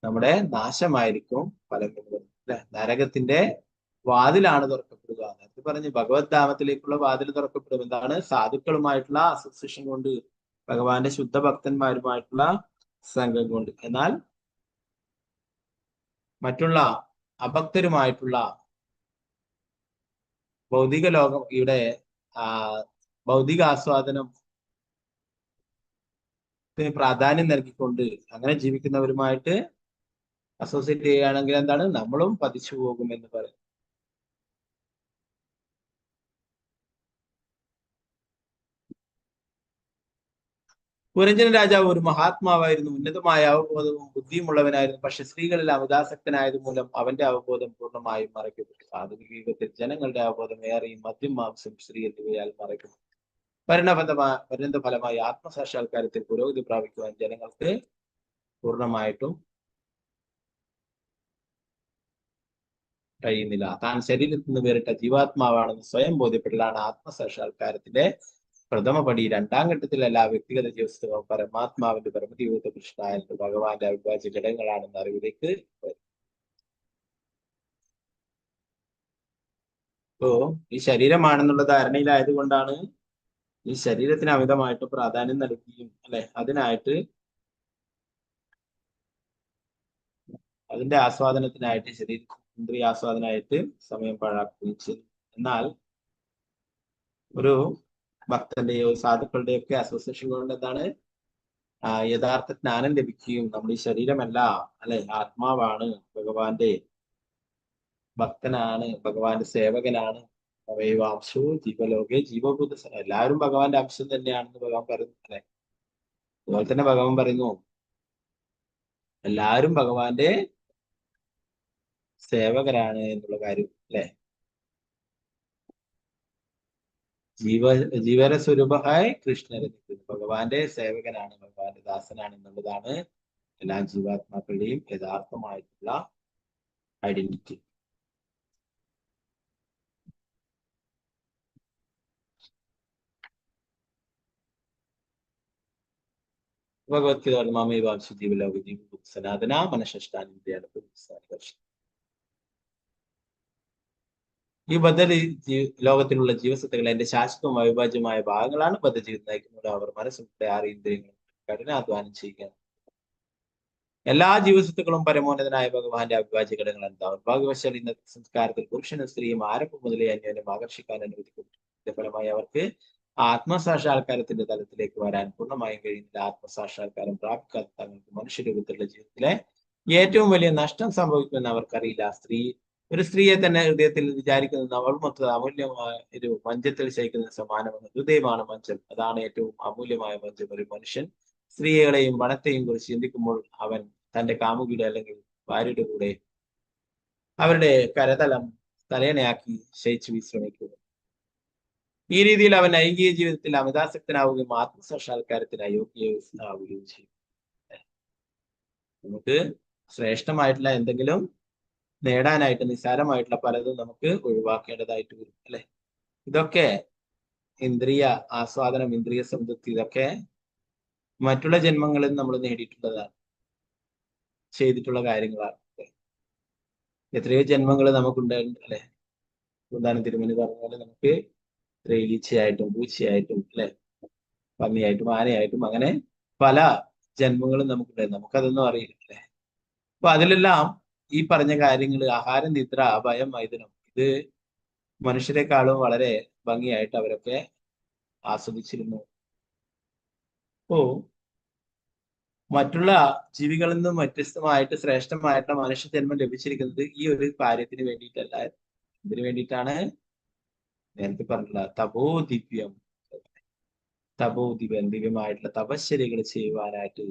നമ്മുടെ നാശമായിരിക്കും ഫലപ്പെടുന്നത്, അല്ലെ? നരകത്തിന്റെ വാതിലാണ് തുറക്കപ്പെടുക. നേരത്തെ പറഞ്ഞ് ഭഗവത് ധാമത്തിലേക്കുള്ള വാതിൽ തുറക്കപ്പെടും. എന്താണ്? സാധുക്കളുമായിട്ടുള്ള അസോസിയേഷൻ കൊണ്ട്, ഭഗവാന്റെ ശുദ്ധ ഭക്തന്മാരുമായിട്ടുള്ള സംഘം കൊണ്ട്. എന്നാൽ മറ്റുള്ള അഭക്തരുമായിട്ടുള്ള ഭൗതിക ലോകം ഇവിടെ ഭൗതിക ആസ്വാദനത്തിന് പ്രാധാന്യം നൽകിക്കൊണ്ട് അങ്ങനെ ജീവിക്കുന്നവരുമായിട്ട് അസോസിയേറ്റ് ചെയ്യുകയാണെങ്കിൽ എന്താണ്? നമ്മളും പതിച്ചു പോകുമെന്ന് പറയും. പുരഞ്ജന രാജാവ് ഒരു മഹാത്മാവായിരുന്നു, ഉന്നതമായ അവബോധവും ബുദ്ധിയുമുള്ളവനായിരുന്നു. പക്ഷെ സ്ത്രീകളിൽ അമിതാസക്തനായത് മൂലം അവന്റെ അവബോധം പൂർണ്ണമായും മറയ്ക്കപ്പെട്ടു. ആധുനിക യുഗത്തിൽ ജനങ്ങളുടെ അവബോധം ഏറെയും മദ്യം, മാംസം, സ്ത്രീ എന്നിവയാൽ മറയ്ക്കപ്പെട്ടു. പരിണതഫലമായി ആത്മസാക്ഷാത്കാരത്തിൽ പുരോഗതി പ്രാപിക്കുവാൻ ജനങ്ങൾക്ക് പൂർണ്ണമായിട്ടും കഴിയുന്നില്ല. താൻ ശരീരത്തിൽ നിന്ന് വേറിട്ട ജീവാത്മാവാണെന്ന് സ്വയം ബോധ്യപ്പെടലാണ് ആത്മസാക്ഷാത്കാരത്തിന്റെ പ്രഥമ പടി. രണ്ടാം ഘട്ടത്തിൽ എല്ലാ വ്യക്തിഗത ജീവിതവും പരമാത്മാവിന്റെ പരമജീവിത കൃഷ്ണനായ ഭഗവാന്റെ അവിഭാജ്യ ഘടകങ്ങളാണെന്ന അറിവിലേക്ക് വരും. അപ്പോ ഈ ശരീരമാണെന്നുള്ള ധാരണയിലായത് കൊണ്ടാണ് ഈ ശരീരത്തിന് അമിതമായിട്ട് പ്രാധാന്യം നൽകുകയും, അല്ലെ, അതിനായിട്ട് അതിന്റെ ആസ്വാദനത്തിനായിട്ട് ഇന്ദ്രിയ ആസ്വാദനമായിട്ട് സമയം പാഴാക്കുകയും ചെയ്തു. എന്നാൽ ഒരു ഭക്തന്റെയോ സാധുക്കളുടെയോ ഒക്കെ അസോസിയേഷൻ കൊണ്ട് എന്താണ്? യഥാർത്ഥ ജ്ഞാനം ലഭിക്കുകയും നമ്മൾ ഈ ശരീരമല്ല, അല്ലെ, ആത്മാവാണ്, ഭഗവാന്റെ ഭക്തനാണ്, ഭഗവാന്റെ സേവകനാണ്, അവയവാംശവും ജീവലോകെ ജീവഭൂത, എല്ലാവരും ഭഗവാന്റെ അംശം തന്നെയാണെന്ന് ഭഗവാൻ പറയുന്നു, അല്ലെ? അതുപോലെ തന്നെ ഭഗവാൻ പറയുന്നു എല്ലാവരും ഭഗവാന്റെ സേവകരാണ് എന്നുള്ള കാര്യം, അല്ലെ? ജീവര സ്വരൂപമായ കൃഷ്ണരെ നിൽക്കുന്നു. ഭഗവാന്റെ സേവകനാണ്, ഭഗവാന്റെ ദാസനാണ് എന്നുള്ളതാണ് എല്ലാ ജീവാത്മാക്കളുടെയും യഥാർത്ഥമായിട്ടുള്ള ഐഡന്റിറ്റി. ഭഗവത്ഗീത മാമേവാംശു ജീവലോക ജീവ സനാതന മനഃഷ്ടാനിന്ദ്രിയാണ്. ഈ ബദ്ധ ലോകത്തിലുള്ള ജീവസത്തകൾ എന്റെ ശാശ്വതവും അവിഭാജ്യമായ ഭാഗങ്ങളാണ്. ബദ്ധജീവിതം നയിക്കുന്നത് അവർ മനസ്സിലൂടെ 6 ഇന്ദ്രിയങ്ങളും കഠിനാധ്വാനം ചെയ്യുക. എല്ലാ ജീവസത്തുക്കളും പരമോന്നതനായ ഭഗവാന്റെ അവിഭാജ്യ ഘടകങ്ങളാണ്. ദൗർഭാഗ്യവശാൽ ഇന്നത്തെ സംസ്കാരത്തിൽ പുരുഷനും സ്ത്രീയും ആരംഭം മുതലേ അന്യോന്യം ആകർഷിക്കാൻ അനുവദിക്കപ്പെട്ടു. ഇതിന്റെ ഫലമായി അവർക്ക് ആത്മസാക്ഷാത്കാരത്തിന്റെ തലത്തിലേക്ക് വരാൻ പൂർണ്ണമായും കഴിയുന്നില്ല. ആത്മസാക്ഷാത്കാരം പ്രാപിക്കാത്ത തങ്ങൾക്ക് മനുഷ്യരൂപത്തിലുള്ള ജീവിതത്തിലെ ഏറ്റവും വലിയ നഷ്ടം സംഭവിക്കുമെന്ന് അവർക്കറിയില്ല. ഒരു സ്ത്രീയെ തന്നെ ഹൃദയത്തിൽ വിചാരിക്കുന്നത് അവൾ മൊത്തം അമൂല്യമായ ഒരു മഞ്ചത്തിൽ ശയിക്കുന്ന സമാനമാണ്. ഹൃദയമാണ് മഞ്ചം, അതാണ് ഏറ്റവും അമൂല്യമായ മഞ്ചം. ഒരു മനുഷ്യൻ സ്ത്രീകളെയും പണത്തെയും കുറിച്ച് ചിന്തിക്കുമ്പോൾ അവൻ തന്റെ കാമുകിയുടെ അല്ലെങ്കിൽ ഭാര്യയുടെ കൂടെ അവരുടെ കരതലം തലയണയാക്കി ശയിച്ചു വിശ്രമിക്കുന്നു. ഈ രീതിയിൽ അവൻ ലൈംഗിക ജീവിതത്തിൽ അമിതാസക്തനാവുകയും ആത്മസാക്ഷാത്കാരത്തിന് അയോഗ്യനാവുകയും ചെയ്യും. നമുക്ക് ശ്രേഷ്ഠമായിട്ടുള്ള എന്തെങ്കിലും നേടാനായിട്ട് നിസ്സാരമായിട്ടുള്ള പലതും നമുക്ക് ഒഴിവാക്കേണ്ടതായിട്ട് വരും അല്ലെ. ഇതൊക്കെ ഇന്ദ്രിയ ആസ്വാദനം, ഇന്ദ്രിയ സംതൃപ്തി, ഇതൊക്കെ മറ്റുള്ള ജന്മങ്ങളിൽ നമ്മൾ നേടിയിട്ടുള്ളതാണ്, ചെയ്തിട്ടുള്ള കാര്യങ്ങളാണ്. എത്രയോ ജന്മങ്ങൾ നമുക്കുണ്ടായിട്ടുണ്ട് അല്ലെ. എന്താണ് തിരുമേനി പറഞ്ഞ പോലെ നമുക്ക് ഈച്ചയായിട്ടും പൂച്ചയായിട്ടും അല്ലെ, പന്നിയായിട്ടും ആനയായിട്ടും അങ്ങനെ പല ജന്മങ്ങളും നമുക്കുണ്ടായിരുന്നു. നമുക്കതൊന്നും അറിയില്ല അല്ലെ. അപ്പൊ അതിലെല്ലാം ഈ പറഞ്ഞ കാര്യങ്ങൾ, ആഹാരം, നിദ്ര, ഭയം, മൈഥുനം, ഇത് മനുഷ്യരെക്കാളും വളരെ ഭംഗിയായിട്ട് അവരൊക്കെ ആസ്വദിച്ചിരുന്നു. അപ്പോ മറ്റുള്ള ജീവികളിൽ നിന്നും വ്യത്യസ്തമായിട്ട് ശ്രേഷ്ഠമായിട്ടുള്ള മനുഷ്യജന്മം ലഭിച്ചിരിക്കുന്നത് ഈ ഒരു കാര്യത്തിന് വേണ്ടിയിട്ടല്ല. ഇതിനു വേണ്ടിയിട്ടാണ് നേരത്തെ പറഞ്ഞിട്ടുള്ള തപോദിവ്യം, ദിവ്യമായിട്ടുള്ള തപശ്ചര്യകൾ ചെയ്യുവാനായിട്ട്,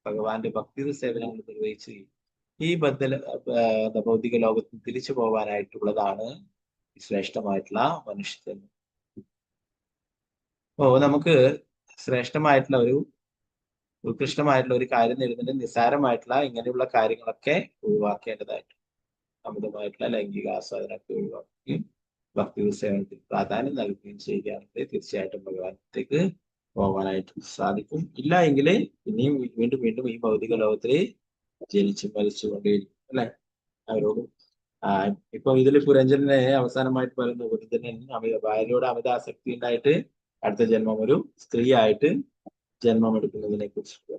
ഭഗവാന്റെ ഭക്തി സേവനങ്ങൾ നിർവഹിച്ച് ഈ ഭൗതിക ലോകത്തിൽ തിരിച്ചു പോകാനായിട്ടുള്ളതാണ് ശ്രേഷ്ഠമായിട്ടുള്ള മനുഷ്യജന്മം. അപ്പോ നമുക്ക് ശ്രേഷ്ഠമായിട്ടുള്ള ഉത്കൃഷ്ടമായിട്ടുള്ള ഒരു കാര്യം നേടുന്നതിന് നിസ്സാരമായിട്ടുള്ള ഇങ്ങനെയുള്ള കാര്യങ്ങളൊക്കെ ഒഴിവാക്കേണ്ടതായിട്ട്, അമിതമായിട്ടുള്ള ലൈംഗിക ആസ്വാദനമൊക്കെ ഒഴിവാക്കുകയും ഭക്തി സേവനത്തിൽ പ്രാധാന്യം നൽകുകയും ചെയ്യുകയാണെങ്കിൽ തീർച്ചയായിട്ടും ഭഗവാനത്തേക്ക് പോകാനായിട്ട് സാധിക്കും. ഇല്ല എങ്കിൽ ഇനിയും വീണ്ടും വീണ്ടും ഈ ഭൗതിക ലോകത്തിൽ ജനിച്ചു മരിച്ചുകൊണ്ടേയിരിക്കും അല്ലെ. അവരോട് ഇപ്പൊ ഇതിൽ പുരഞ്ജനെ അവസാനമായിട്ട് പറയുന്നത്, പുരഞ്ജനൻ ഭാര്യയോട് അമിതാസക്തി ഉണ്ടായിട്ട് അടുത്ത ജന്മം ഒരു സ്ത്രീ ആയിട്ട് ജന്മം എടുക്കുന്നതിനെ കുറിച്ച്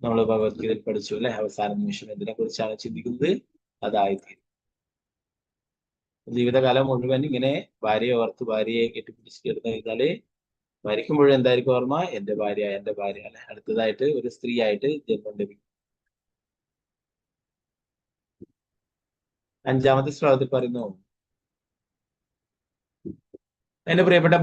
നമ്മൾ ഭഗവത്ഗീതയിൽ പഠിച്ചു അല്ലെ. അവസാന നിമിഷം എന്തിനെ കുറിച്ചാണ് ചിന്തിക്കുന്നത്? അതായിത്തീരും. ജീവിതകാലം മുഴുവൻ ഇങ്ങനെ ഭാര്യയെ ഓർത്ത് ഭാര്യയെ കെട്ടിപ്പിടിച്ചിട്ട് കഴിഞ്ഞാല് മരിക്കുമ്പോഴും എന്തായിരിക്കും ഓർമ്മ? എന്റെ ഭാര്യ അല്ലെ. അടുത്തതായിട്ട് ഒരു സ്ത്രീ ആയിട്ട് ജന്മം ലഭിക്കും. 5-ാമത്തെ ശ്ലോകത്തിൽ പറയുന്നു, എന്റെ പ്രിയപ്പെട്ട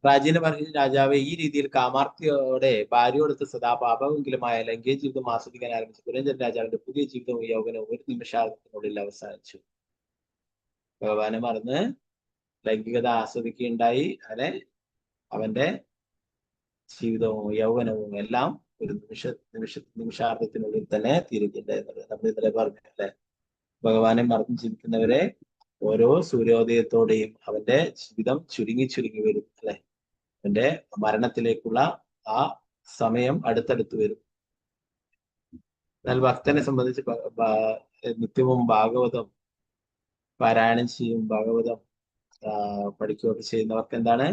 പ്രാചീന രാജാവ്, ഈ രീതിയിൽ കാമാർത്ഥിയോടെ ഭാര്യയോടൊത്ത് സദാ പാപമെങ്കിലുമായ ലൈംഗിക ജീവിതം ആസ്വദിക്കാൻ ആരംഭിച്ച പുരഞ്ജൻ രാജാവിന്റെ പുതിയ ജീവിതവും യൗവനവും ഒരു നിമിഷാർദ്ധത്തിനുള്ളിൽ അവസാനിച്ചു. ഭഗവാനെ മറന്ന് ലൈംഗികത ആസ്വദിക്കുകയുണ്ടായി. അങ്ങനെ അവന്റെ ജീവിതവും യൗവനവും എല്ലാം ഒരു നിമിഷാർദ്ധത്തിനുള്ളിൽ തന്നെ തീരുകയുണ്ടായിരുന്നത് നമ്മൾ ഇന്നലെ പറഞ്ഞു അല്ലെ. ഭഗവാനെ മറന്ന് ജീവിക്കുന്നവരെ ഓരോ സൂര്യോദയത്തോടെയും അവന്റെ ജീവിതം ചുരുങ്ങി വരും അല്ലെ. അവന്റെ മരണത്തിലേക്കുള്ള ആ സമയം അടുത്തടുത്ത് വരും. എന്നാൽ ഭക്തനെ സംബന്ധിച്ച് നിത്യവും ഭാഗവതം പാരായണം ചെയ്യും, ഭാഗവതം പഠിക്കുകയൊക്കെ ചെയ്യുന്നവർക്ക് എന്താണ്?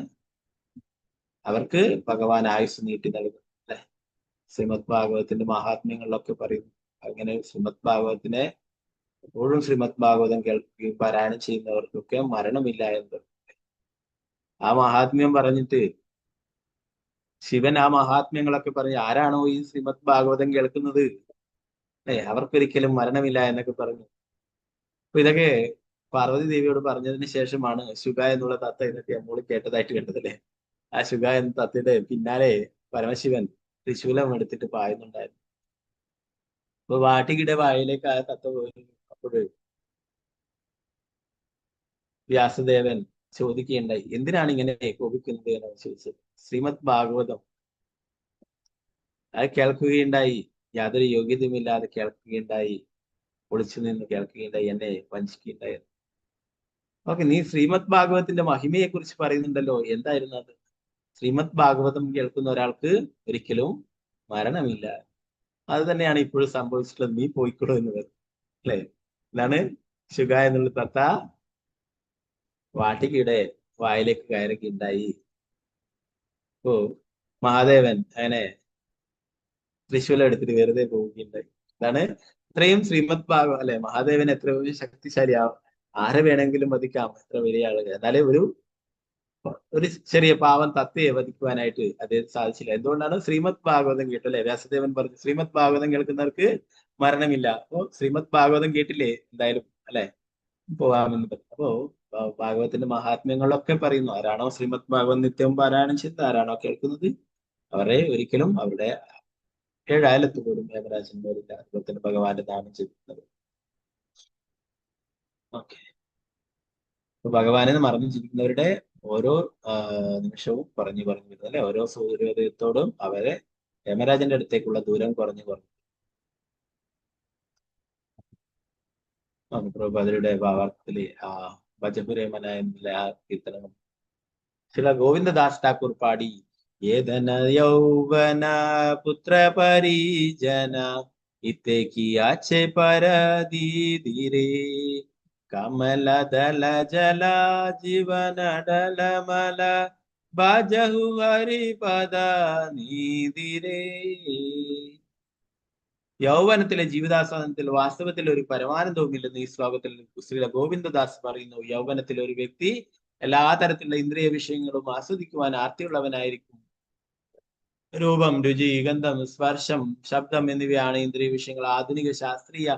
അവർക്ക് ഭഗവാൻ ആയുസ് നീട്ടി നൽകും അല്ലെ. ശ്രീമദ് ഭാഗവതത്തിന്റെ മഹാത്മ്യങ്ങളിലൊക്കെ പറയുന്നു. അങ്ങനെ ശ്രീമദ് ഭാഗവതത്തിനെ എപ്പോഴും ശ്രീമദ് ഭാഗവതം കേൾക്കുകയും പാരായണം ചെയ്യുന്നവർക്കൊക്കെ മരണമില്ല എന്ന്. ആ മഹാത്മ്യം പറഞ്ഞിട്ട് ശിവൻ ആ മഹാത്മ്യങ്ങളൊക്കെ പറഞ്ഞ് ആരാണോ ഈ ശ്രീമദ് ഭാഗവതം കേൾക്കുന്നത് അവർക്കൊരിക്കലും മരണമില്ല എന്നൊക്കെ പറഞ്ഞു. അപ്പൊ ഇതൊക്കെ പാർവതി ദേവിയോട് പറഞ്ഞതിന് ശേഷമാണ് ശുഗ എന്നുള്ള തത്ത എന്നൊക്കെ നമ്മൾ കേട്ടതായിട്ട് കണ്ടതല്ലേ. ആ ശുഗ എന്ന തത്തയുടെ പിന്നാലെ പരമശിവൻ ത്രിശൂലം എടുത്തിട്ട് പായുന്നുണ്ടായിരുന്നു. അപ്പൊ വാട്ടിക്കിടെ വായിലേക്ക് ആ തത്ത പോയി. അപ്പോൾ വ്യാസദേവൻ ചോദിക്കുകയുണ്ടായി, എന്തിനാണ് ഇങ്ങനെ കോപിക്കുന്നത് എന്നാണ് ചോദിച്ചത്. ശ്രീമദ് ഭാഗവതം അത് കേൾക്കുകയുണ്ടായി, യാതൊരു യോഗ്യതയുമില്ലാതെ കേൾക്കുകയുണ്ടായി, ഒളിച്ചു നിന്ന് കേൾക്കുകയുണ്ടായി, എന്നെ വഞ്ചിക്കുകയുണ്ടായി. ഓക്കെ, നീ ശ്രീമദ് ഭാഗവതത്തിന്റെ മഹിമയെ കുറിച്ച് പറയുന്നുണ്ടല്ലോ, എന്തായിരുന്നു അത്? ശ്രീമദ് ഭാഗവതം കേൾക്കുന്ന ഒരാൾക്ക് ഒരിക്കലും മരണമില്ല. അത് തന്നെയാണ് ഇപ്പോഴും സംഭവിച്ചിട്ടുള്ളത്. നീ പോയിക്കോളൂ എന്ന് പറയും അല്ലെ. എന്താണ് ശുഗ എന്നുള്ള തത്ത വാട്ടികയുടെ വായിലേക്ക് കയറുകയുണ്ടായി. ഓ മഹാദേവൻ അങ്ങനെ ത്രിശൂലം എടുത്തിട്ട് വെറുതെ പോവുകയുണ്ടായി. അതാണ് ഇത്രയും ശ്രീമദ് ഭാഗം അല്ലെ. മഹാദേവൻ എത്രയോ ശക്തിശാലിയാവും, ആരെ വേണമെങ്കിലും വധിക്കാം, എത്ര വലിയ ആളുകൾ. എന്നാലും ഒരു ചെറിയ പാവം തത്തയെ വധിക്കുവാനായിട്ട് അദ്ദേഹം സാധിച്ചില്ല. എന്തുകൊണ്ടാണ്? ശ്രീമദ് ഭാഗവതം കേട്ടല്ലേ. വ്യാസദേവൻ പറഞ്ഞു ശ്രീമദ് ഭാഗവതം കേൾക്കുന്നവർക്ക് മരണമില്ല. അപ്പോ ശ്രീമദ് ഭാഗവതം കേട്ടില്ലേ, എന്തായാലും അല്ലെ പോവാമെന്ന് പറഞ്ഞു. അപ്പോ ഭാഗവതത്തിന്റെ മഹാത്മ്യങ്ങളൊക്കെ പറയുന്നു. ആരാണോ ശ്രീമദ് ഭാഗവതം നിത്യവും പാരായണം ചെയ്ത് ആരാണോ കേൾക്കുന്നത്, അവരെ ഒരിക്കലും അവരുടെ ഏഴായാലത്ത് പോലും യമരാജൻ വരില്ല. അതുപോലെ തന്നെ ഭഗവാന്റെ നാമം ചെയ്യുന്നത്. ഓക്കെ, ഭഗവാനെ മറന്നു ജീവിക്കുന്നവരുടെ ഓരോ നിമിഷവും പറഞ്ഞു വരുന്നത് അല്ലെ, ഓരോ സൂര്യോദയത്തോടും അവരെ യമരാജന്റെ അടുത്തേക്കുള്ള ദൂരം കുറഞ്ഞു പ്രഭുപാദരുടെ ഭാവാർത്ഥത്തില് ഭജപുരേമന എന്നുള്ള ആ കീർത്തനം ചില ഗോവിന്ദദാസ് ഠാക്കൂർ പാടി. ഏതന യൗവന പുത്ര പരിജന ഇത്തെ കിയാച്ചെ പരദീതിരേ കമലദല ജല ജീവനടലമല ബാജഹു ഹരിപദ നീതിരേ. യൗവനത്തിലെ ജീവിതാസ്വാദനത്തിൽ വാസ്തവത്തിൽ ഒരു പരമാനന്ദവുമില്ലെന്ന് ഈ ശ്ലോകത്തിൽ ശ്രീ ഗോവിന്ദദാസ് പറയുന്നു. യൗവനത്തിൽ ഒരു വ്യക്തി എല്ലാ തരത്തിലുള്ള ഇന്ദ്രിയ വിഷയങ്ങളും ആസ്വദിക്കുവാൻ ആർത്തിയുള്ളവനായിരിക്കും. രൂപം, രുചി, ഗന്ധം, സ്പർശം, ശബ്ദം എന്നിവയാണ് ഇന്ദ്രിയ വിഷയങ്ങൾ. ആധുനിക ശാസ്ത്രീയ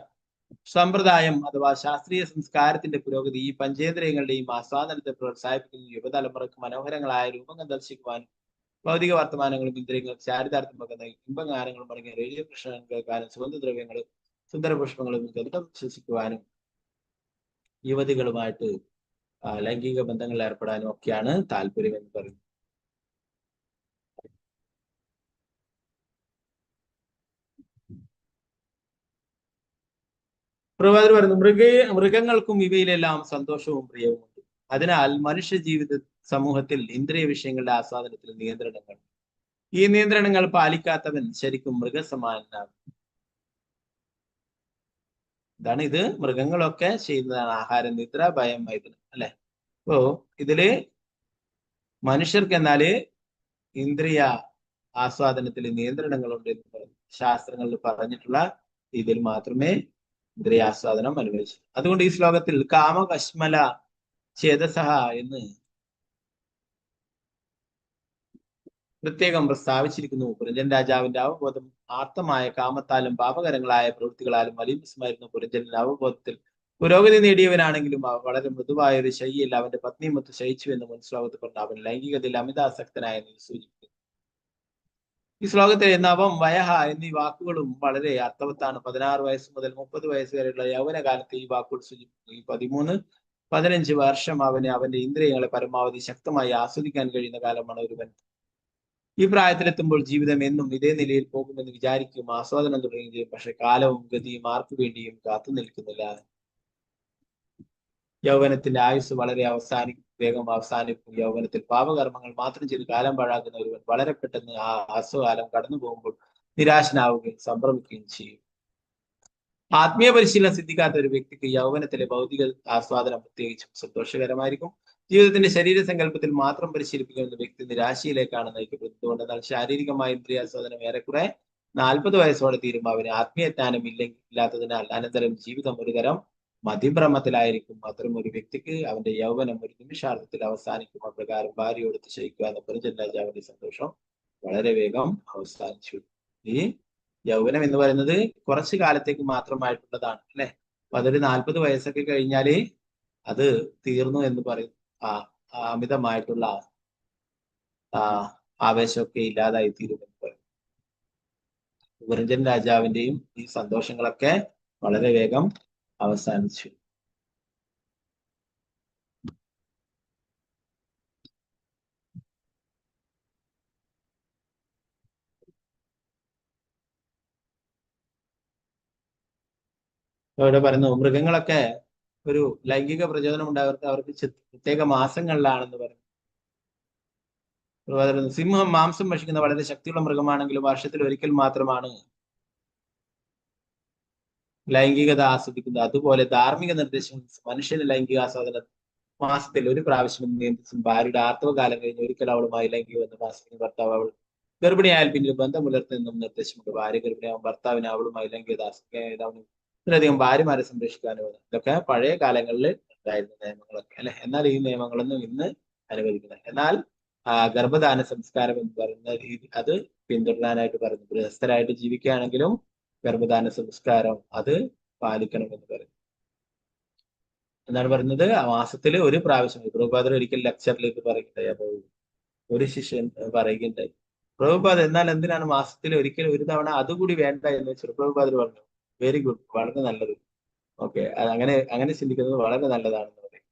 സമ്പ്രദായം അഥവാ ശാസ്ത്രീയ സംസ്കാരത്തിന്റെ പുരോഗതി ഈ പഞ്ചേന്ദ്രിയങ്ങളുടെയും ആസ്വാദനത്തെ പ്രോത്സാഹിപ്പിക്കുന്ന യുവതലമുറക്ക് മനോഹരങ്ങളായ രൂപങ്ങൾ ദർശിക്കുവാനും ഭൗതിക വർത്തമാനങ്ങളും ഇന്ദ്രിയങ്ങൾ ചാരിതാർത്ഥ്യം പകുന്ന ഇമ്പഗാനങ്ങളും അടങ്ങിയ റേഡിയോ പ്രശ്നങ്ങൾ കേൾക്കാനും സുഗന്ധദ്രവ്യങ്ങളും സുന്ദരപുഷ്പങ്ങളും ഗന്ധം ശ്വസിക്കുവാനും യുവതികളുമായിട്ട് ലൈംഗിക ബന്ധങ്ങളിൽ ഏർപ്പെടാനും ഒക്കെയാണ് താല്പര്യം എന്ന് പറയുന്നത്. പ്രവാചകർ പറയുന്നു, മൃഗങ്ങൾക്കും ഇവയിലെല്ലാം സന്തോഷവും പ്രിയവുമുണ്ട്. അതിനാൽ മനുഷ്യ ജീവിത സമൂഹത്തിൽ ഇന്ദ്രിയ വിഷയങ്ങളുടെ ആസ്വാദനത്തിൽ നിയന്ത്രണങ്ങൾ. ഈ നിയന്ത്രണങ്ങൾ പാലിക്കാത്തവൻ ശരിക്കും മൃഗസമാനാകും. ഇതാണ് ഇത് മൃഗങ്ങളൊക്കെ ചെയ്യുന്നതാണ്. ആഹാരം, നിദ്ര, ഭയം, മൈഥുനം അല്ലെ. അപ്പോ ഇതില് മനുഷ്യർക്ക് എന്നാല് ഇന്ദ്രിയ ആസ്വാദനത്തിൽ നിയന്ത്രണങ്ങളുണ്ട് എന്ന് പറഞ്ഞു. ശാസ്ത്രങ്ങളിൽ പറഞ്ഞിട്ടുള്ള രീതിയിൽ മാത്രമേ ഇന്ദ്രിയാസ്വാദനം അനുഭവിച്ചു. അതുകൊണ്ട് ഈ ശ്ലോകത്തിൽ കാമകശ്മല ചേതസഹ എന്ന് പ്രത്യേകം പ്രസ്താവിച്ചിരിക്കുന്നു. പുരഞ്ജൻ രാജാവിന്റെ അവബോധം ആർത്തമായ കാമത്താലും പാപകരങ്ങളായ പ്രവൃത്തികളാലും മലീമസമായിരുന്നു. പുരഞ്ജന്റെ അവബോധത്തിൽ പുരോഗതി നേടിയവനാണെങ്കിലും വളരെ മൃദുവായ ഒരു ശൈലിയിൽ അവന്റെ പത്നിയുമൊത്ത് ശയിച്ചു എന്ന് മുൻ ശ്ലോകത്തിൽ പറഞ്ഞു. അവൻ ലൈംഗികതയിൽ അമിതാസക്തനായെന്ന് സൂചിപ്പിക്കുന്നു. ഈ ശ്ലോകത്തിലെ നവം, വയഹ എന്നീ വാക്കുകളും വളരെ അർത്ഥവത്താണ്. 16 വയസ്സ് മുതൽ 30 വയസ്സ് വരെയുള്ള യൗവനകാലത്ത് ഈ വാക്കുകൾ സൂചിപ്പിക്കുന്നു. ഈ 13-15 വർഷം അവന്റെ ഇന്ദ്രിയങ്ങളെ പരമാവധി ശക്തമായി ആസ്വദിക്കാൻ കഴിയുന്ന കാലമാണ് ഒരുവൻ. ഈ പ്രായത്തിലെത്തുമ്പോൾ ജീവിതം എന്നും ഇതേ നിലയിൽ പോകുമെന്ന് വിചാരിക്കും, ആസ്വാദനം തുടങ്ങുകയും ചെയ്യും. പക്ഷെ കാലവും ഗതിയും ആർക്കു വേണ്ടിയും കാത്തു നിൽക്കുന്നില്ല. യൗവനത്തിന്റെ ആയുസ് വളരെ വേഗം അവസാനിക്കും. യൗവനത്തിൽ പാപകർമ്മങ്ങൾ മാത്രം ചെയ്ത് കാലം പാഴാക്കുന്ന ഒരുവൻ വളരെ പെട്ടെന്ന് ആ ഹ്രസ്വകാലം കടന്നു പോകുമ്പോൾ നിരാശനാവുകയും സംഭ്രമിക്കുകയും ചെയ്യും. ആത്മീയ പരിശീലനം സിദ്ധിക്കാത്ത ഒരു വ്യക്തിക്ക് യൗവനത്തിലെ ഭൗതിക ആസ്വാദനം പ്രത്യേകിച്ചും സന്തോഷകരമായിരിക്കും. ജീവിതത്തിന്റെ ശരീര സങ്കല്പത്തിൽ മാത്രം പരിശീലിപ്പിക്കുന്ന വ്യക്തി നിരാശയിലേക്കാണ് നയിക്കപ്പെടുന്നത്. എന്നാൽ ശാരീരികമായ ഇന്ദ്രിയാസ്വാദനം ഏറെക്കുറെ 40 വയസ്സോടെ തീരും. അവന് ആത്മീയജ്ഞാനം ഇല്ലാത്തതിനാൽ അനന്തരം ജീവിതം ഒരുതരം മതിഭ്രമത്തിലായിരിക്കും. അത്തരം ഒരു വ്യക്തിക്ക് അവന്റെ യൗവനം ഒരു നിമിഷാർത്ഥത്തിൽ അവസാനിക്കും. അപ്രകാരം ഭാര്യയോടൊത്ത് ശയിക്കുക എന്ന പുരഞ്ജൻ രാജാവിന്റെ സന്തോഷം വളരെ വേഗം അവസാനിച്ചു. ഈ യൗവനം എന്ന് പറയുന്നത് കുറച്ചു കാലത്തേക്ക് മാത്രമായിട്ടുള്ളതാണ് അല്ലെ. അപ്പൊ അതൊരു 40 വയസ്സൊക്കെ കഴിഞ്ഞാല് അത് തീർന്നു എന്ന് പറയും. അമിതമായിട്ടുള്ള ആവേശമൊക്കെ ഇല്ലാതായി തീരുമെന്ന് പറയും. പുരഞ്ജൻ രാജാവിന്റെയും ഈ സന്തോഷങ്ങളൊക്കെ വളരെ വേഗം അവസാനിച്ചു. ഇവിടെ പറയുന്നു, മൃഗങ്ങളൊക്കെ ഒരു ലൈംഗിക പ്രചോദനം ഉണ്ടാവർക്ക് അവർക്ക് പ്രത്യേക മാസങ്ങളിലാണെന്ന് പറയും. സിംഹം മാംസം ഭക്ഷിക്കുന്ന വളരെ ശക്തിയുള്ള മൃഗമാണെങ്കിലും വർഷത്തിൽ ഒരിക്കൽ മാത്രമാണ് ലൈംഗികത ആസ്വദിക്കുന്നത്. അതുപോലെ ധാർമ്മിക നിർദ്ദേശം മനുഷ്യന് ലൈംഗിക ആസ്വാദന മാസത്തിൽ ഒരു പ്രാവശ്യം നിയന്ത്രിച്ചും ഭാര്യയുടെ ആർത്തവകാലം കഴിഞ്ഞ് ഒരിക്കൽ അവളുമായി ലൈംഗിക ബന്ധം ആസ്വദിക്കുന്ന ഭർത്താവ് അവൾ ഗർഭിണിയായാൽ പിന്നീട് ബന്ധം പുലർത്തുന്നതും നിർദ്ദേശമുണ്ട്. ഭാര്യ ഗർഭിണിയാവും ഭർത്താവിന് അവളുമായി ലൈംഗികത ആസ്വദിക്കാൻ ഇതിലധികം ഭാര്യമാരെ സംരക്ഷിക്കാനും ഇതൊക്കെ പഴയ കാലങ്ങളിൽ ഉണ്ടായിരുന്ന നിയമങ്ങളൊക്കെ അല്ലെ. എന്നാൽ ഈ നിയമങ്ങളൊന്നും ഇന്ന് അനുവദിക്കുന്നത്. എന്നാൽ ഗർഭധാന സംസ്കാരം എന്ന് പറയുന്ന രീതി അത് പിന്തുടരാനായിട്ട് പറയുന്നു. ഗൃഹസ്ഥരായിട്ട് ജീവിക്കുകയാണെങ്കിലും ഗർഭധാന സംസ്കാരം അത് പാലിക്കണമെന്ന് പറയുന്നു. എന്നാണ് പറയുന്നത്, ആ മാസത്തിൽ ഒരു പ്രാവശ്യം. പ്രഭുപാദർ ഒരിക്കൽ ലെക്ചറിൽ ഇത് പറയുന്നുണ്ടായി. അപ്പൊ ഒരു ശിഷ്യൻ പറയുകയുണ്ടായി, പ്രഭുപാദ് എന്നാൽ എന്തിനാണ് മാസത്തിൽ ഒരിക്കൽ ഒരു തവണ അതുകൂടി വേണ്ട എന്ന് വെച്ചു. പ്രഭുപാദർ പറഞ്ഞു, വെരി ഗുഡ്, വളരെ നല്ലത്. ഓക്കെ, അങ്ങനെ ചിന്തിക്കുന്നത് വളരെ നല്ലതാണെന്ന് പറയും.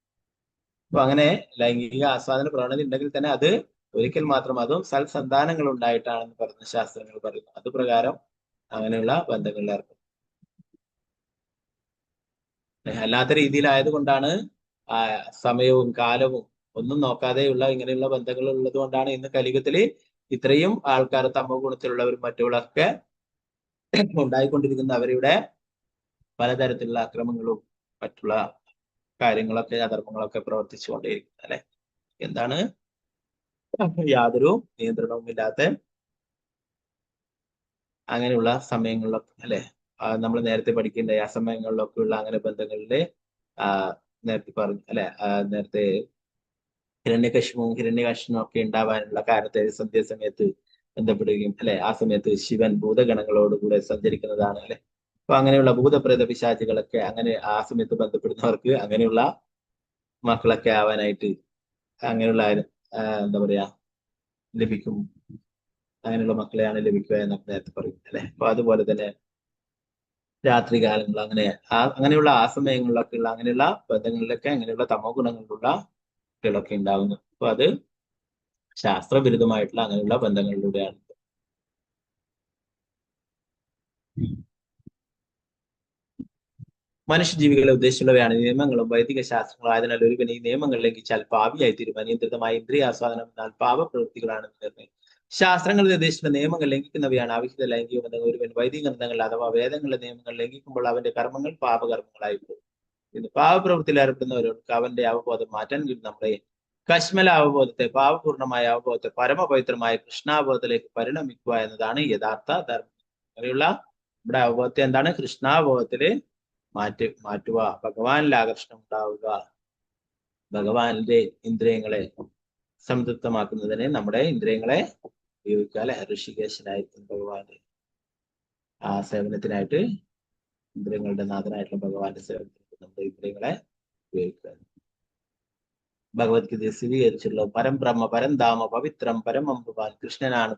അപ്പൊ അങ്ങനെ ലൈംഗിക ആസ്വാദന പ്രവണത ഉണ്ടെങ്കിൽ തന്നെ അത് ഒരിക്കൽ മാത്രം, അതും സൽസന്താനങ്ങൾ ഉണ്ടായിട്ടാണെന്ന് പറഞ്ഞ ശാസ്ത്രങ്ങൾ പറയുന്നു. അത് പ്രകാരം അങ്ങനെയുള്ള ബന്ധങ്ങളിൽ ഏർപ്പെടും. അല്ലാത്ത രീതിയിലായത് കൊണ്ടാണ് സമയവും കാലവും ഒന്നും നോക്കാതെയുള്ള ഇങ്ങനെയുള്ള ബന്ധങ്ങൾ ഉള്ളത് കൊണ്ടാണ് ഇന്ന് കലിയുഗത്തില് ഇത്രയും ആൾക്കാർ തമോ ഗുണത്തിലുള്ളവരും മറ്റുള്ളവരൊക്കെ ഉണ്ടായിക്കൊണ്ടിരിക്കുന്ന അവരുടെ പലതരത്തിലുള്ള അക്രമങ്ങളും മറ്റുള്ള കാര്യങ്ങളൊക്കെ അധർമ്മങ്ങളൊക്കെ പ്രവർത്തിച്ചുകൊണ്ടേയിരിക്കുന്നത് അല്ലെ. എന്താണ്? യാതൊരു നിയന്ത്രണവും ഇല്ലാത്ത അങ്ങനെയുള്ള സമയങ്ങളിലൊക്കെ അല്ലെ, നമ്മൾ നേരത്തെ പഠിക്കേണ്ട ആ സമയങ്ങളിലൊക്കെ ഉള്ള അങ്ങനെ ബന്ധങ്ങളിലെ നേരത്തെ പറഞ്ഞു അല്ലെ, നേരത്തെ ഹിരണ്യകശിനും ഒക്കെ ഉണ്ടാവാനുള്ള കാരണത്തെ സന്ധ്യാസമയത്ത് ബന്ധപ്പെടുകയും അല്ലെ, ആ സമയത്ത് ശിവൻ ഭൂതഗണങ്ങളോടുകൂടെ സഞ്ചരിക്കുന്നതാണ് അല്ലെ. അപ്പൊ അങ്ങനെയുള്ള ഭൂതപ്രേത പിശാചികളൊക്കെ അങ്ങനെ ആ സമയത്ത് ബന്ധപ്പെടുന്നവർക്ക് അങ്ങനെയുള്ള മക്കളൊക്കെ ആവാനായിട്ട് അങ്ങനെയുള്ള എന്താ പറയാ ലഭിക്കും, അങ്ങനെയുള്ള മക്കളെയാണ് ലഭിക്കുക എന്നൊക്കെ നേരത്തെ പറയും അല്ലെ. അപ്പൊ അതുപോലെ തന്നെ രാത്രി കാലങ്ങൾ അങ്ങനെയുള്ള ആ സമയങ്ങളിലൊക്കെ ഉള്ള അങ്ങനെയുള്ള ബന്ധങ്ങളിലൊക്കെ അങ്ങനെയുള്ള തമോ ഗുണങ്ങളിലുള്ള കുട്ടികളൊക്കെ ഉണ്ടാകുന്നു. അപ്പൊ അത് ശാസ്ത്രവിരുദ്ധമായിട്ടുള്ള അങ്ങനെയുള്ള ബന്ധങ്ങളിലൂടെയാണ്. മനുഷ്യജീവികളെ ഉദ്ദേശിച്ചുള്ളവയാണ് നിയമങ്ങളും വൈദിക ശാസ്ത്രങ്ങളും. ആയതിനാൽ ഒരുവൻ ഈ നിയമങ്ങൾ ലംഘിച്ചാൽ പാപിയായി തീരും. അനിയന്ത്രിതമായ ഇന്ദ്രിയാസ്വാദനം എന്നാൽ പാപപ്രവൃത്തികളാണ് നിർണ്ണയം. ശാസ്ത്രങ്ങൾ നിർദ്ദേശിക്കുന്ന നിയമങ്ങൾ ലംഘിക്കുന്നവയാണ് അവിഹിത ലൈംഗിക ബന്ധങ്ങൾ. ഒരുവൻ വൈദിക ഗ്രന്ഥങ്ങൾ അഥവാ വേദങ്ങളുടെ നിയമങ്ങൾ ലംഘിക്കുമ്പോൾ അവന്റെ കർമ്മങ്ങൾ പാപകർമ്മങ്ങളായി പോകും. ഇത് പാപപ്രവൃത്തിയിൽ ഏർപ്പെടുന്നവരോട് അവന്റെ അവബോധം മാറ്റാൻ കഴിയും. നമ്മുടെ കശ്മല അവബോധത്തെ, പാപപൂർണമായ അവബോധത്തെ പരമപവിത്രമായ കൃഷ്ണാബോധത്തിലേക്ക് പരിണമിക്കുക എന്നതാണ് യഥാർത്ഥ ധർമ്മം. അങ്ങനെയുള്ള നമ്മുടെ അവബോധത്തെ എന്താണ്? കൃഷ്ണാബോധത്തില് മാറ്റുക, ഭഗവാനിൽ ആകർഷണം ഉണ്ടാവുക, ഭഗവാന്റെ ഇന്ദ്രിയങ്ങളെ സംതൃപ്തമാക്കുന്നതിന് നമ്മുടെ ഇന്ദ്രിയങ്ങളെ ഉപയോഗിക്കുക അല്ലെ. ഋഷികേശനായിരിക്കും ഭഗവാന്റെ ആ സേവനത്തിനായിട്ട്, ഇന്ദ്രിയങ്ങളുടെ നാഥനായിട്ടുള്ള ഭഗവാന്റെ സേവനത്തിന് നമ്മുടെ ഇന്ദ്രിയങ്ങളെ ഉപയോഗിക്കുക. ഭഗവത്ഗീത സ്ഥിരീകരിച്ചുള്ള പരംബ്രഹ്മ പരംധാമ പവിത്രം പരമംഭവാൻ കൃഷ്ണനാണ്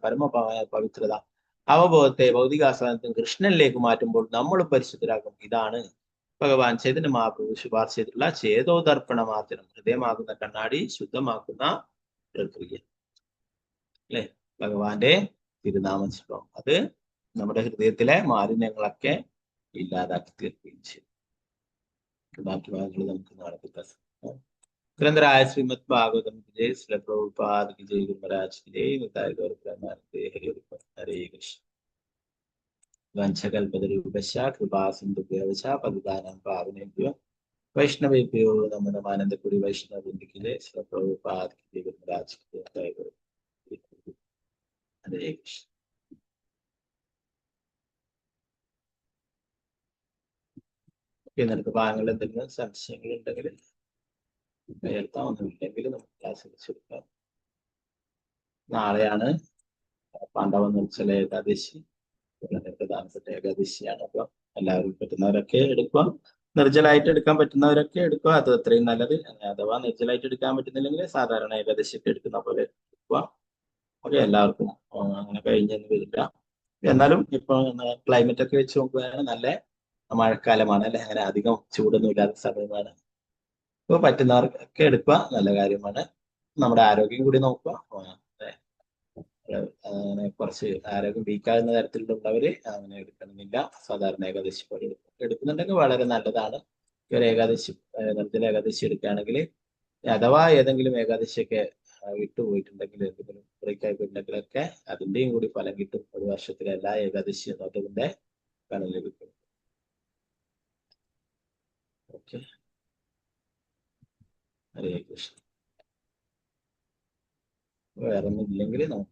പവിത്രത. അവബോധത്തെ ഭൗതികാസ്വാദനത്തിന് കൃഷ്ണനിലേക്ക് മാറ്റുമ്പോൾ നമ്മൾ പരിശുദ്ധരാകും. ഇതാണ് ഭഗവാൻ ചൈതന്യ മഹാപ്രഭു ശുപാർശ ചെയ്തിട്ടുള്ള ചേതോദർപ്പണമാർജനം, ഹൃദയമാകുന്ന കണ്ണാടി ശുദ്ധമാക്കുന്ന പ്രക്രിയ അല്ലെ. ഭഗവാന്റെ തിരുനാമം ജപം അത് നമ്മുടെ ഹൃദയത്തിലെ മാലിന്യങ്ങളൊക്കെ ഇല്ലാതാക്കി തീർക്കുകയും ചെയ്യും. ബാക്കി ഭാഗങ്ങൾ നമുക്ക് നടത്തി. ഗ്രന്ഥരായ ശ്രീമദ് ഭാഗവതം की जय, श्री प्रभुपाद की जय, गुरु महाराज की जय, निताय गौर प्रेमानंदे, हरे कृष्ण। वंशकल्पतरुभ्यश्च कृपा सिन्धुभ्यश्च पतितानां पावनेभ्यो वैष्णवेभ्यो नमो नमः। आनंदपुरी वैष्णव वृंद की जय, श्री प्रभुपाद की जय, गुरु महाराज की जय, निताय गौर हरे कृष्ण। എന്നിട്ട് ഭാഗങ്ങൾ എന്തെങ്കിലും സംശയങ്ങൾ ഉണ്ടെങ്കിൽ ഒന്നുമില്ലെങ്കിൽ നമുക്ക് ക്ലാസ് വെച്ചെടുക്കാം. നാളെയാണ് പാണ്ഡവ നിർജ്ജല ഏകാദശി, വളരെ പ്രധാനപ്പെട്ട ഏകാദശിയാണ്. അപ്പൊ എല്ലാവരും പറ്റുന്നവരൊക്കെ എടുക്കുക, നിർജ്ജലായിട്ട് എടുക്കാൻ പറ്റുന്നവരൊക്കെ എടുക്കുക, അത് അത്രയും നല്ലത്. അഥവാ നിർജ്ജലായിട്ട് എടുക്കാൻ പറ്റുന്നില്ലെങ്കിൽ സാധാരണ ഏകാദശിയൊക്കെ എടുക്കുന്ന പോലെ എടുക്കുക. ഓക്കെ, എല്ലാവർക്കും അങ്ങനെ കഴിഞ്ഞെന്ന് വരില്ല. എന്നാലും ഇപ്പൊ ക്ലൈമറ്റ് ഒക്കെ വെച്ച് നോക്കുകയാണെങ്കിൽ നല്ല മഴക്കാലമാണ് അല്ലെ, അങ്ങനെ അധികം ചൂടൊന്നും ഇല്ലാത്ത സമയമാണ്. ഇപ്പൊ പറ്റുന്നവർക്കൊക്കെ എടുക്കുക, നല്ല കാര്യമാണ്. നമ്മുടെ ആരോഗ്യം കൂടി നോക്കുക. അങ്ങനെ കുറച്ച് ആരോഗ്യം വീക്കാകുന്ന തരത്തിലുള്ളവര് അങ്ങനെ എടുക്കണമെന്നില്ല. സാധാരണ ഏകാദശി പോലെ എടുക്കുന്നുണ്ടെങ്കിൽ വളരെ നല്ലതാണ്. ഒരു ഏകാദശി നിർജ്ജല ഏകാദശി എടുക്കുകയാണെങ്കിൽ, അഥവാ ഏതെങ്കിലും ഏകാദശിയൊക്കെ വിട്ടുപോയിട്ടുണ്ടെങ്കിൽ, എന്തെങ്കിലും ബ്രേക്ക് ആയി പോയിട്ടുണ്ടെങ്കിലൊക്കെ അതിന്റെയും കൂടി ഫലം കിട്ടും. ഒരു വർഷത്തിലെ എല്ലാ ഏകാദശിയും നോട്ടതിന്റെ ഫലം ലഭിക്കും. ഓക്കെ, ഹരേ കൃഷ്ണ. വേറെ ഒന്നും ഇല്ലെങ്കിൽ നമുക്ക്